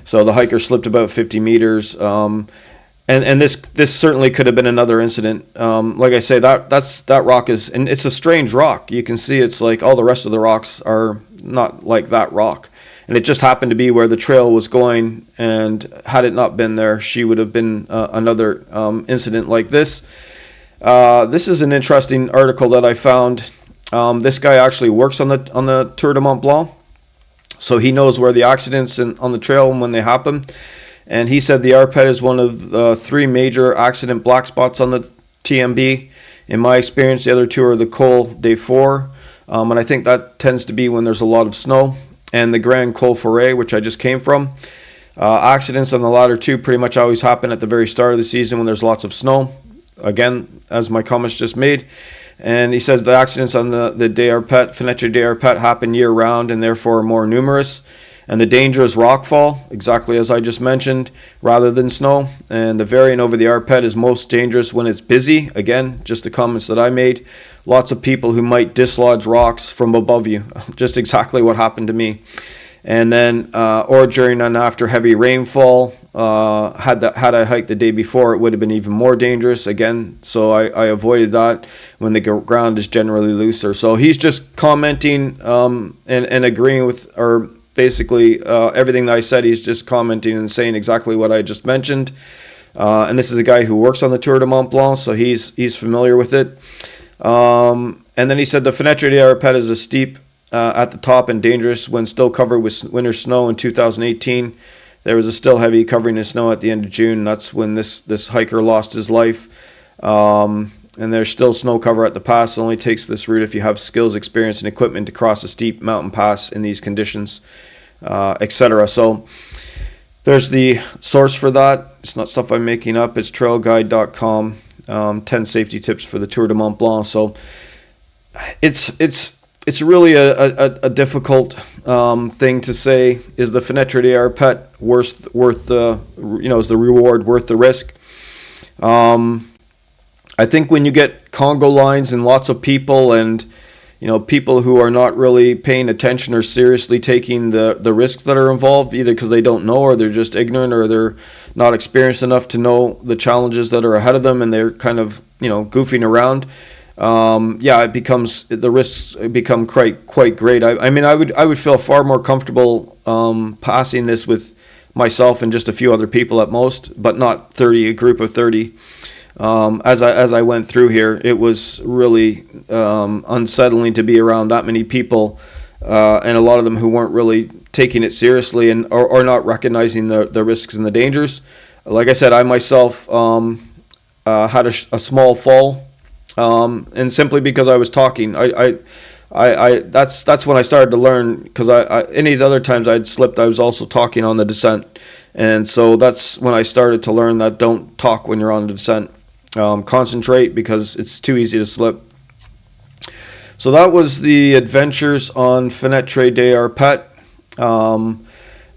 So the hiker slipped about 50 meters. And this certainly could have been another incident. Like I say, that rock and it's a strange rock. You can see it's like all the rest of the rocks are not like that rock. And it just happened to be where the trail was going. And had it not been there, she would have been another incident like this. This is an interesting article that I found. This guy actually works on the Tour du Mont Blanc. So he knows where the accidents on the trail and when they happen. And he said the arpit is one of the 3 major accident black spots on the TdMB. In my experience, the other 2 are the Col des Fours, and I think that tends to be when there's a lot of snow, and the Grand Col Forêt, which I just came from. Accidents on the latter 2 pretty much always happen at the very start of the season when there's lots of snow. Again, as my comments just made. And he says the accidents on the Fenêtre des Arpets happen year round and therefore are more numerous. And the danger is rockfall, exactly as I just mentioned, rather than snow. And the variant over the arpit is most dangerous when it's busy. Again, just the comments that I made. Lots of people who might dislodge rocks from above you. Just exactly what happened to me. And then, or during and after heavy rainfall, had I hiked the day before, it would have been even more dangerous. Again, so I avoided that when the ground is generally looser. So he's just commenting and agreeing with, or basically everything that I said. He's just commenting and saying exactly what I just mentioned. And this is a guy who works on the Tour du Mont Blanc, so he's familiar with it. And then he said the Fenêtre des Arpets is a steep at the top and dangerous when still covered with winter snow. In 2018, there was a still heavy covering of snow at the end of June. That's when this hiker lost his life. And there's still snow cover at the pass. It only takes this route if you have skills, experience, and equipment to cross a steep mountain pass in these conditions, etc. So there's the source for that. It's not stuff I'm making up. It's trailguide.com. 10 safety tips for the Tour du Mont Blanc. So it's really a difficult thing to say. Is the Fenêtre des Arpets worth the, is the reward worth the risk? I think when you get Congo lines and lots of people and people who are not really paying attention or seriously taking the risks that are involved, either because they don't know or they're just ignorant or they're not experienced enough to know the challenges that are ahead of them, and they're kind of goofing around. The risks become quite great. I mean, I would feel far more comfortable passing this with myself and just a few other people at most, but not a group of 30. As I went through here, it was really unsettling to be around that many people, and a lot of them who weren't really taking it seriously and or not recognizing the risks and the dangers. Like I said, I myself had a small fall, and simply because I was talking, that's when I started to learn, because any of the other times I'd slipped, I was also talking on the descent, and so that's when I started to learn that don't talk when you're on the descent. Concentrate, because it's too easy to slip. So that was the adventures on Fenêtre des Arpets.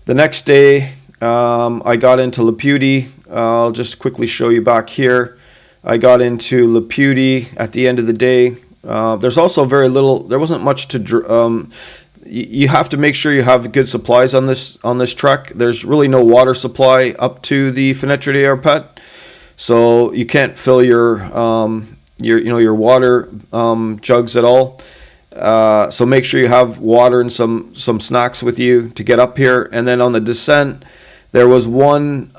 The next day, I got into Le Puy. I'll just quickly show you back here. I got into Le Puy at the end of the day. There's also very little. There wasn't much to. You have to make sure you have good supplies on this trek. There's really no water supply up to the Fenêtre des Arpets. So you can't fill your water jugs at all. So make sure you have water and some snacks with you to get up here. And then on the descent, there was one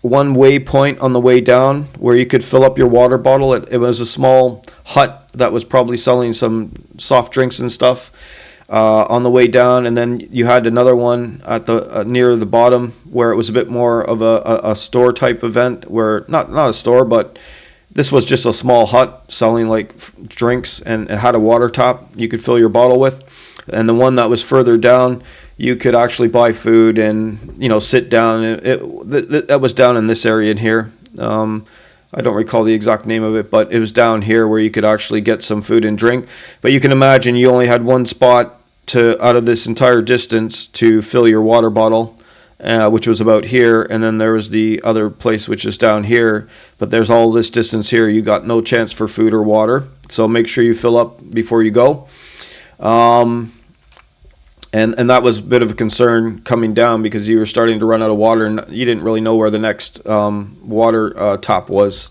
waypoint on the way down where you could fill up your water bottle. It was a small hut that was probably selling some soft drinks and stuff on the way down, and then you had another one at the near the bottom where it was a bit more of a store type event, where not a store, but this was just a small hut selling like drinks, and it had a water tap you could fill your bottle with. And the one that was further down, you could actually buy food and sit down. That was down in this area in here. I don't recall the exact name of it, but it was down here where you could actually get some food and drink. But you can imagine you only had one spot out of this entire distance to fill your water bottle, which was about here, and then there was the other place which is down here. But there's all this distance here. You got no chance for food or water, so make sure you fill up before you go. And that was a bit of a concern coming down, because you were starting to run out of water and you didn't really know where the next water tap was.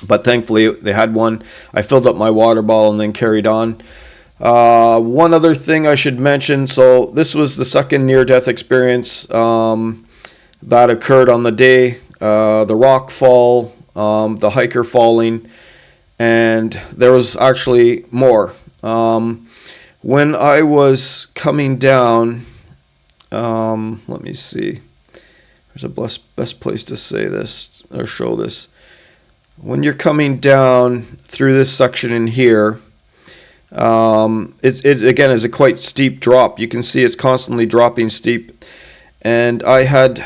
But thankfully they had one. I filled up my water bottle and then carried on. One other thing I should mention. So this was the second near-death experience that occurred on the day. The rock fall, the hiker falling, and there was actually more. when I was coming down, let me see. There's a best place to say this or show this. When you're coming down through this section in here, it again is a quite steep drop. You can see it's constantly dropping steep, and I had,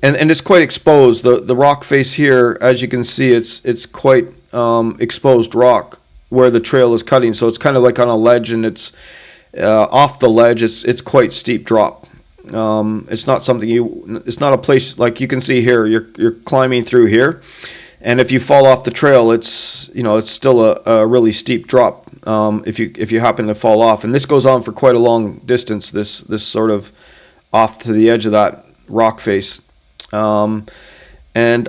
and it's quite exposed. The rock face here, as you can see, it's quite exposed rock where the trail is cutting. So it's kind of like on a ledge, and it's off the ledge. It's quite steep drop. It's not something it's not a place like you can see here. You're climbing through here, and if you fall off the trail, it's still a really steep drop. If you happen to fall off, and this goes on for quite a long distance. This sort of off to the edge of that rock face, and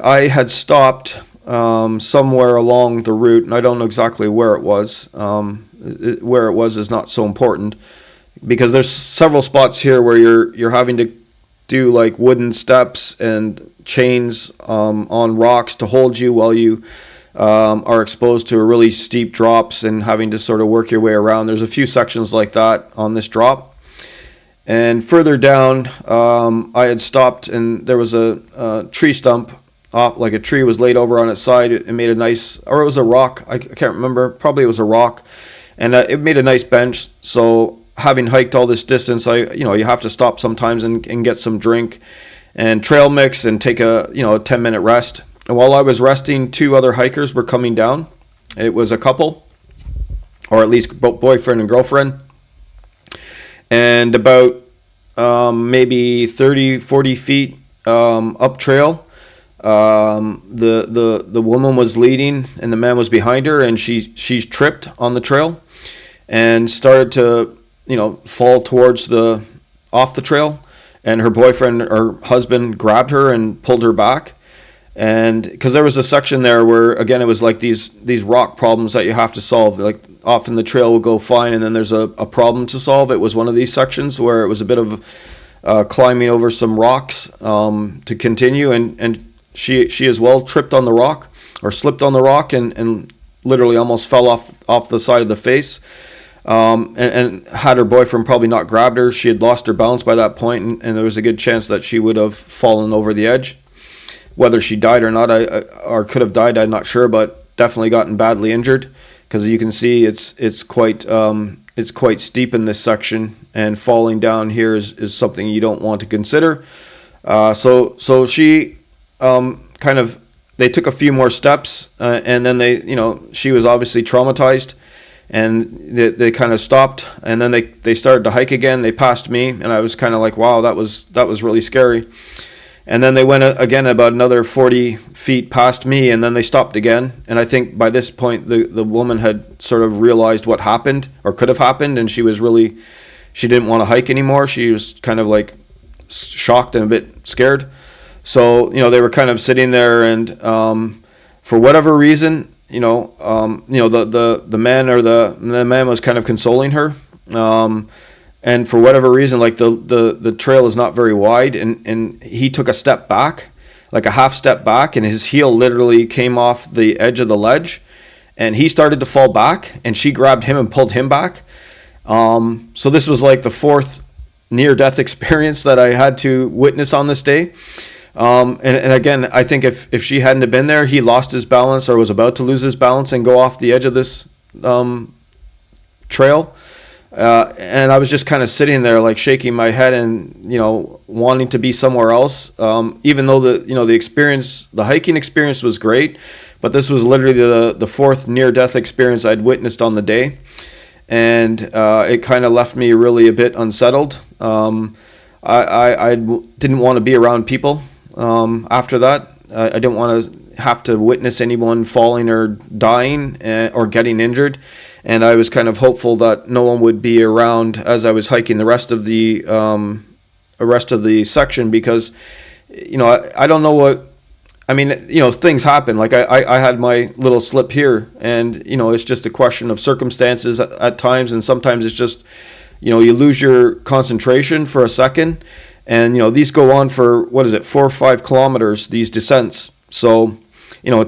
I had stopped somewhere along the route, and I don't know exactly where it was. Where it was is not so important, because there's several spots here where you're having to do like wooden steps and chains on rocks to hold you while you are exposed to really steep drops and having to sort of work your way around. There's a few sections like that on this drop. And further down, I had stopped, and there was a tree stump off, like a tree was laid over on its side. It made a nice, or it was a rock, I can't remember, probably it was a rock, and it made a nice bench. So having hiked all this distance, you have to stop sometimes and get some drink and trail mix and take a 10-minute rest. And while I was resting, two other hikers were coming down. It was a couple, or at least boyfriend and girlfriend. And about maybe 30, 40 feet up trail, the woman was leading and the man was behind her, and she's tripped on the trail and started to fall towards off the trail. And her boyfriend or husband grabbed her and pulled her back. And because there was a section there where, again, it was like these rock problems that you have to solve. Like often the trail will go fine, and then there's a problem to solve. It was one of these sections where it was a bit of climbing over some rocks to continue. And she as well tripped on the rock, or slipped on the rock, and literally almost fell off the side of the face. And had her boyfriend probably not grabbed her, she had lost her balance by that point, and there was a good chance that she would have fallen over the edge. Whether she died or not, or could have died, I'm not sure, but definitely gotten badly injured, because you can see it's quite steep in this section, and falling down here is something you don't want to consider. So she they took a few more steps, and then she was obviously traumatized, and they kind of stopped, and then they started to hike again. They passed me, and I was kind of like, wow, that was really scary. And then they went again about another 40 feet past me, and then they stopped again. And I think by this point, the woman had sort of realized what happened or could have happened, and she didn't want to hike anymore. She was kind of like shocked and a bit scared. So, they were kind of sitting there, and for whatever reason, the man was kind of consoling her. And for whatever reason, like the trail is not very wide, and he took a step back, like a half step back, and his heel literally came off the edge of the ledge, and he started to fall back, and she grabbed him and pulled him back. So this was like the fourth near-death experience that I had to witness on this day. And again, I think if she hadn't have been there, he lost his balance or was about to lose his balance and go off the edge of this trail. And I was just kind of sitting there, like shaking my head and, wanting to be somewhere else. Even though the hiking experience was great, but this was literally the fourth near-death experience I'd witnessed on the day. And it kind of left me really a bit unsettled. I didn't want to be around people after that. I didn't want to have to witness anyone falling or dying or getting injured. And I was kind of hopeful that no one would be around as I was hiking the rest of the section, because, I don't know what, things happen. Like I had my little slip here, and, it's just a question of circumstances at times. And sometimes it's just, you lose your concentration for a second, and, these go on for, 4 or 5 kilometers, these descents. So,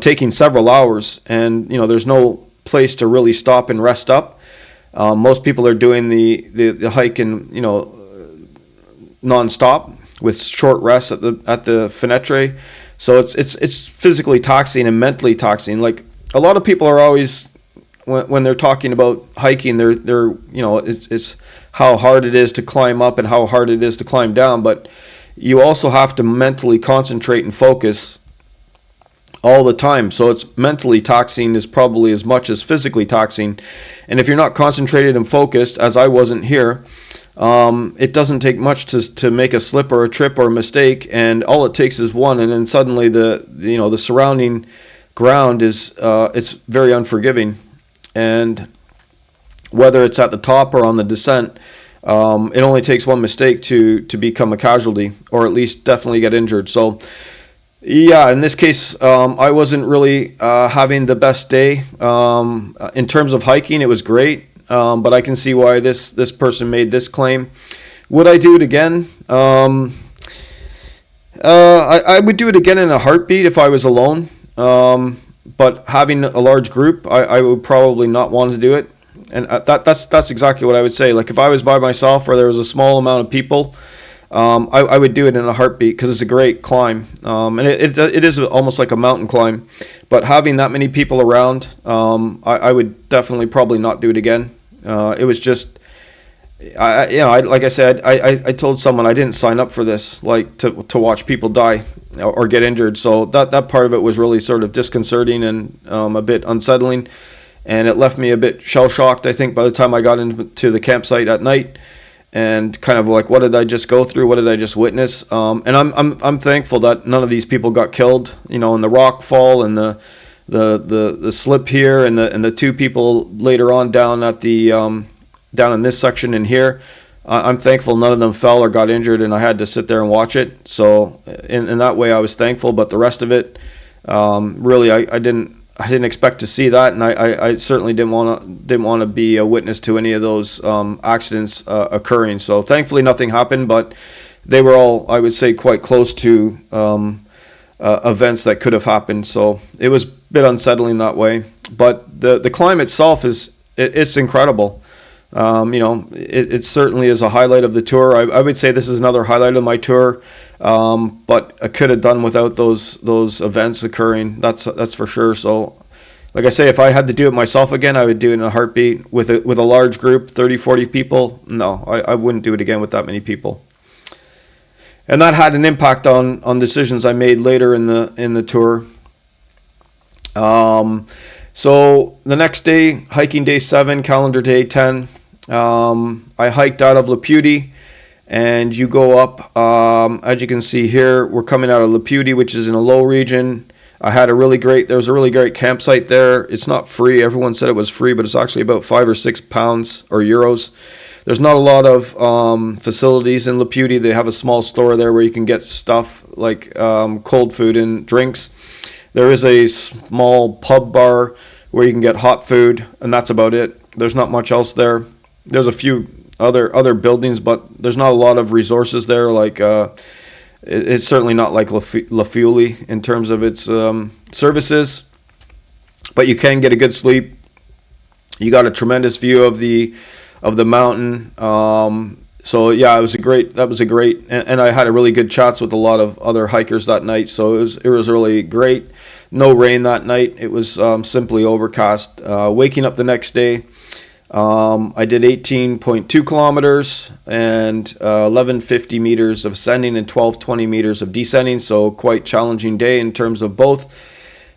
taking several hours, and, there's no place to really stop and rest up. Most people are doing the hike in, nonstop with short rests at the fenêtre. So it's physically taxing and mentally taxing. Like, a lot of people are always, when they're talking about hiking, they're it's how hard it is to climb up and how hard it is to climb down, but you also have to mentally concentrate and focus all the time. So it's mentally taxing is probably as much as physically taxing. And if you're not concentrated and focused, as I wasn't here, it doesn't take much to make a slip or a trip or a mistake, and all it takes is one, and then suddenly the surrounding ground is it's very unforgiving. And whether it's at the top or on the descent, it only takes one mistake to become a casualty, or at least definitely get injured. So yeah, in this case, I wasn't really having the best day. In terms of hiking, it was great, but I can see why this person made this claim. Would I do it again? I would do it again in a heartbeat if I was alone. But having a large group, I would probably not want to do it. And that's exactly what I would say. Like, if I was by myself or there was a small amount of people, I would do it in a heartbeat, because it's a great climb. And it is almost like a mountain climb. But having that many people around, I would definitely probably not do it again. It was just, like I said, I told someone I didn't sign up for this, like to watch people die or get injured. So that part of it was really sort of disconcerting and a bit unsettling. And it left me a bit shell-shocked, I think, by the time I got into the campsite at night, and kind of like, what did I just go through? What did I just witness? And I'm thankful that none of these people got killed, in the rock fall and the slip here, and the two people later on down at the down in this section in here. I'm thankful none of them fell or got injured, and I had to sit there and watch it. So in that way, I was thankful. But the rest of it, really, I didn't expect to see that, and I certainly didn't want to be a witness to any of those accidents occurring. So thankfully nothing happened, but they were all, I would say, quite close to events that could have happened. So it was a bit unsettling that way. But the climb itself it's incredible. It certainly is a highlight of the tour. I would say this is another highlight of my tour. But I could have done without those events occurring. That's for sure. So, like I say, if I had to do it myself again, I would do it in a heartbeat. With a large group, 30, 40 people, no, I wouldn't do it again with that many people. And that had an impact on decisions I made later in the tour. So the next day, hiking day 7, calendar day 10, I hiked out of Laputi. And you go up, as you can see here, we're coming out of Laputi, which is in a low region. There was a really great campsite there. It's not free. Everyone said it was free, but it's actually about £5 or £6 or euros. There's not a lot of facilities in Laputi. They have a small store there where you can get stuff like cold food and drinks. There is a small pub bar where you can get hot food, and that's about it. There's not much else there. There's a few other buildings, but there's not a lot of resources there. Like it's certainly not like La Fiuli in terms of its services, but you can get a good sleep. You got a tremendous view of the mountain. So yeah, that was a great, and I had a really good chats with a lot of other hikers that night. So it was really great. No rain that night. It was simply overcast. Waking up the next day, I did 18.2 kilometers and 1150 meters of ascending and 1220 meters of descending. So quite challenging day in terms of both.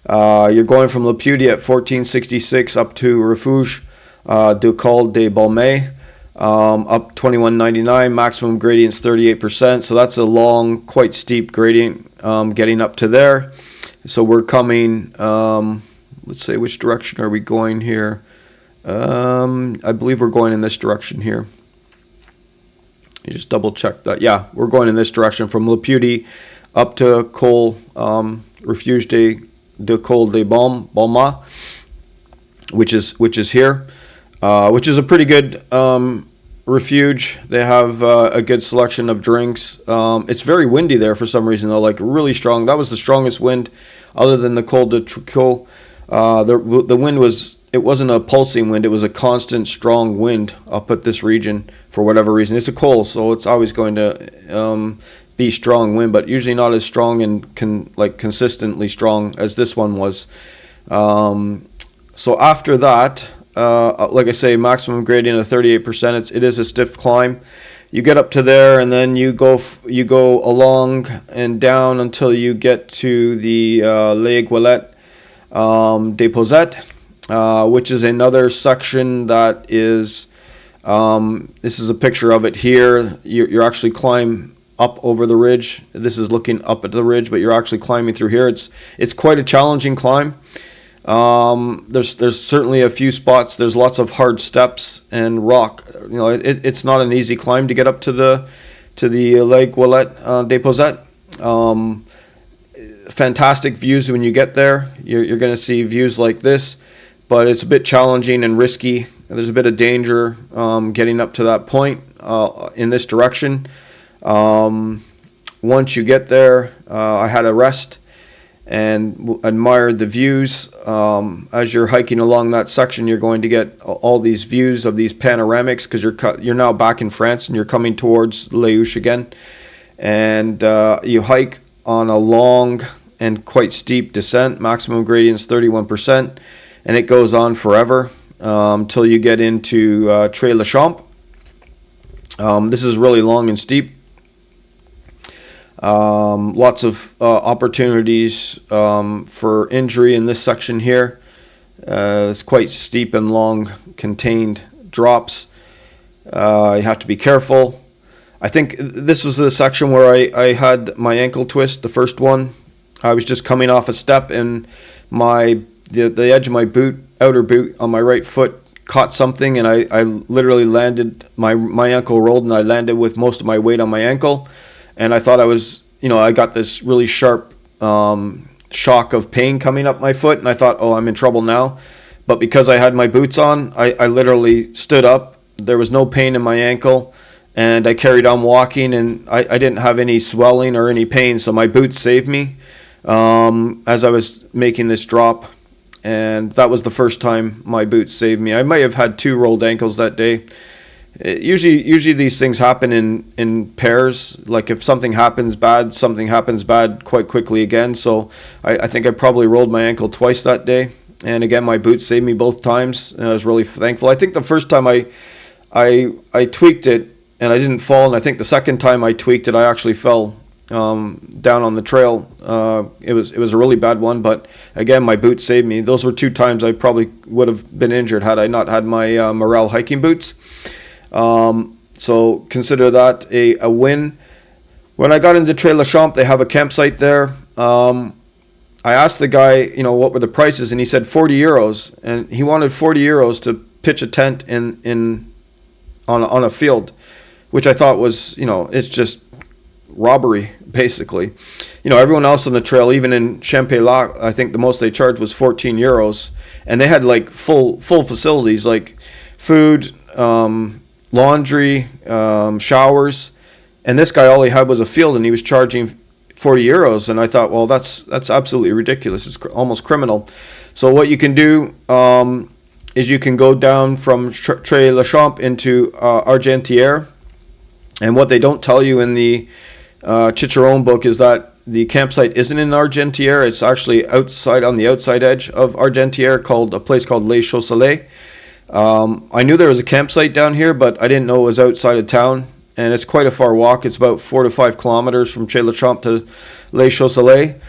You're going from Laputi at 1466 up to Refuge du Col des Baumes, up 2199. Maximum gradient's 38%. So that's a long, quite steep gradient getting up to there. So we're coming, let's say, which direction are we going here? I believe we're going in this direction here. You just double check that. Yeah, we're going in this direction from Laputi up to Col Refuge de Col des Baumes, which is here, which is a pretty good refuge. They have a good selection of drinks. It's very windy there for some reason though, like really strong. That was the strongest wind other than the Col de Tricot. The wind was it wasn't a pulsing wind. It was a constant, strong wind up at this region for whatever reason. It's a coal, so it's always going to be strong wind, but usually not as strong and consistently strong as this one was. So after that, like I say, maximum gradient of 38%. It is a stiff climb. You get up to there, and then you go along and down until you get to the Les Goualettes des Posettes, which is another section that is. This is a picture of it here. You're actually climb up over the ridge. This is looking up at the ridge, but you're actually climbing through here. It's quite a challenging climb. There's certainly a few spots. There's lots of hard steps and rock. It's not an easy climb to get up to the Les Goualettes des Posettes. Fantastic views when you get there. You're going to see views like this, but it's a bit challenging and risky. There's a bit of danger getting up to that point in this direction. Once you get there, I had a rest and admired the views. As you're hiking along that section, you're going to get all these views of these panoramics, because you're now back in France and you're coming towards Les Houches again. And you hike on a long and quite steep descent. Maximum gradient is 31%, and it goes on forever until you get into Tres-le-Champ. This is really long and steep. Lots of opportunities for injury in this section here. It's quite steep and long, contained drops. You have to be careful. I think this was the section where I had my ankle twist, the first one. I was just coming off a step, and the edge of my boot, outer boot on my right foot, caught something, and I literally landed, my ankle rolled, and I landed with most of my weight on my ankle. And I thought I got this really sharp shock of pain coming up my foot, and I thought, oh, I'm in trouble now. But because I had my boots on, I literally stood up. There was no pain in my ankle, and I carried on walking, and I didn't have any swelling or any pain, so my boots saved me as I was making this drop. And that was the first time my boots saved me. I might have had 2 rolled ankles that day. Usually these things happen in pairs. Like if something happens bad quite quickly again. So I think I probably rolled my ankle twice that day. And again, my boots saved me both times, and I was really thankful. I think the first time I tweaked it and I didn't fall, and I think the second time I tweaked it, I actually fell down on the trail. It was a really bad one, but again, my boots saved me. Those were 2 times I probably would have been injured had I not had my Morel hiking boots. So consider that a win. When I got into Tres-le-Champ, they have a campsite there. I asked the guy, what were the prices, and he said 40 euros, and he wanted 40 euros to pitch a tent on a field, which I thought was, it's just robbery, basically. Everyone else on the trail, even in Champex-Lac, I think the most they charged was 14 euros, and they had like full facilities, like food, laundry, showers, and this guy, all he had was a field, and he was charging 40 euros, and I thought, well, that's absolutely ridiculous. It's almost criminal. So what you can do is you can go down from Tres-le-Champ into Argentière, and what they don't tell you in the Chicharron book is that the campsite isn't in Argentière. It's actually outside, on the outside edge of Argentière, called a place called Les Chaux-Salés. I knew there was a campsite down here, but I didn't know it was outside of town, and it's quite a far walk. It's about 4 to 5 kilometers from Tres-le-Champ to Les Chaux-Salés,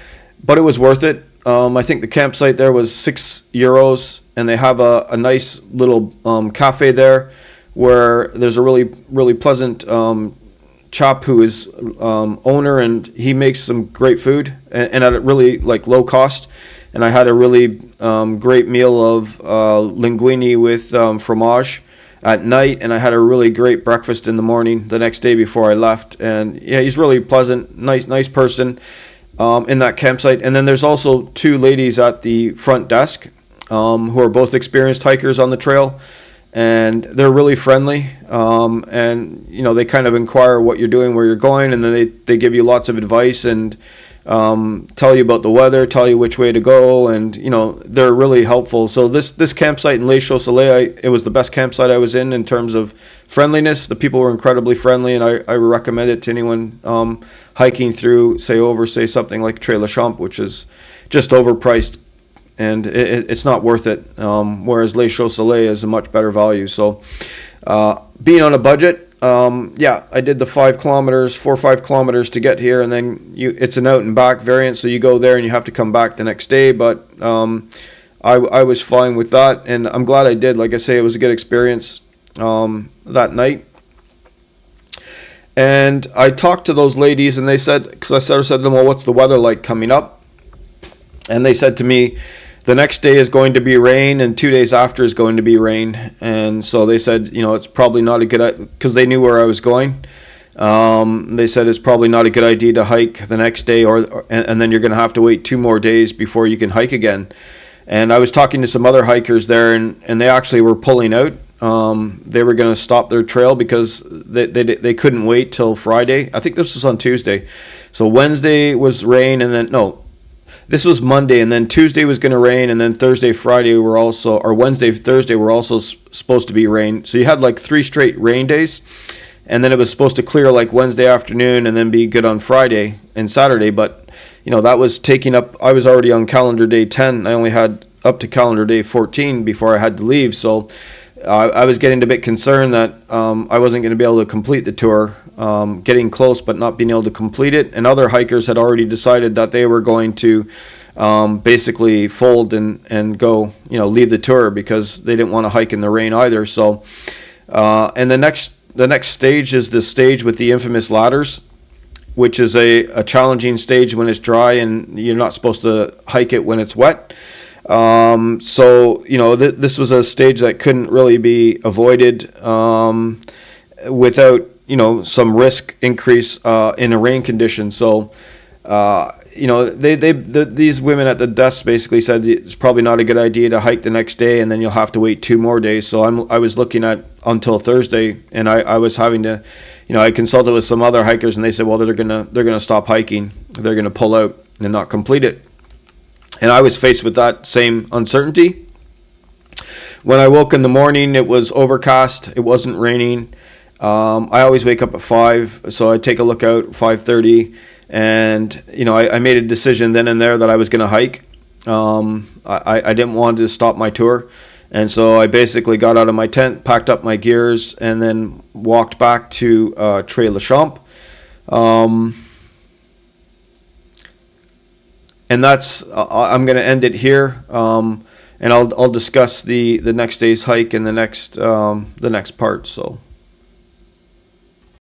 but it was worth it. I think the campsite there was 6 euros, and they have a nice little cafe there where there's a really pleasant chap who is owner, and he makes some great food and at a really low cost. And I had a really great meal of linguine with fromage at night, and I had a really great breakfast in the morning the next day before I left. And yeah, he's really pleasant, nice person in that campsite. And then there's also 2 ladies at the front desk who are both experienced hikers on the trail, and they're really friendly. And they kind of inquire what you're doing, where you're going, and then they give you lots of advice, and tell you about the weather, tell you which way to go, and they're really helpful. So this campsite in Les Chaux-Soleil, it was the best campsite I was in terms of friendliness. The people were incredibly friendly, and I recommend it to anyone hiking through, say something like Trail Le Champ, which is just overpriced, and it's not worth it. Whereas Les Chaux-Soleil is a much better value. So being on a budget. I did the 4 or 5 kilometers to get here, and then it's an out and back variant, so you go there and you have to come back the next day. But I was fine with that, and I'm glad I did. Like I say, it was a good experience that night. And I talked to those ladies, and they said, because I said to them, well, what's the weather like coming up? And they said to me, the next day is going to be rain, and 2 days after is going to be rain. And so they said, it's probably not a good, because they knew where I was going. They said it's probably not a good idea to hike the next day, and then you're going to have to wait 2 more days before you can hike again. And I was talking to some other hikers there, and they actually were pulling out. They were going to stop their trail because they couldn't wait till Friday. I think this was on Tuesday. So Wednesday was rain, and then this was Monday, and then Tuesday was going to rain, and then Thursday, Friday Wednesday, Thursday were also supposed to be rain. So you had like 3 straight rain days, and then it was supposed to clear like Wednesday afternoon and then be good on Friday and Saturday. But that was taking up. I was already on calendar day 10. I only had up to calendar day 14 before I had to leave. So I was getting a bit concerned that I wasn't going to be able to complete the tour, getting close but not being able to complete it. And other hikers had already decided that they were going to basically fold and go, leave the tour because they didn't want to hike in the rain either. So, and the next stage is the stage with the infamous ladders, which is a challenging stage when it's dry, and you're not supposed to hike it when it's wet. This was a stage that couldn't really be avoided without some risk increase in a rain condition. So these women at the desk basically said it's probably not a good idea to hike the next day, and then you'll have to wait 2 more days. So I was looking at until Thursday, and I was having to, I consulted with some other hikers, and they said, well, they're gonna stop hiking, they're gonna pull out and not complete it. And I was faced with that same uncertainty. When I woke in the morning, it was overcast. It wasn't raining. I always wake up at 5, so I take a look out at 5:30, and I made a decision then and there that I was going to hike. I didn't want to stop my tour, and so I basically got out of my tent, packed up my gears, and then walked back to Trail Le Champ. And that's I'm going to end it here, and I'll discuss the next day's hike in the next part. So.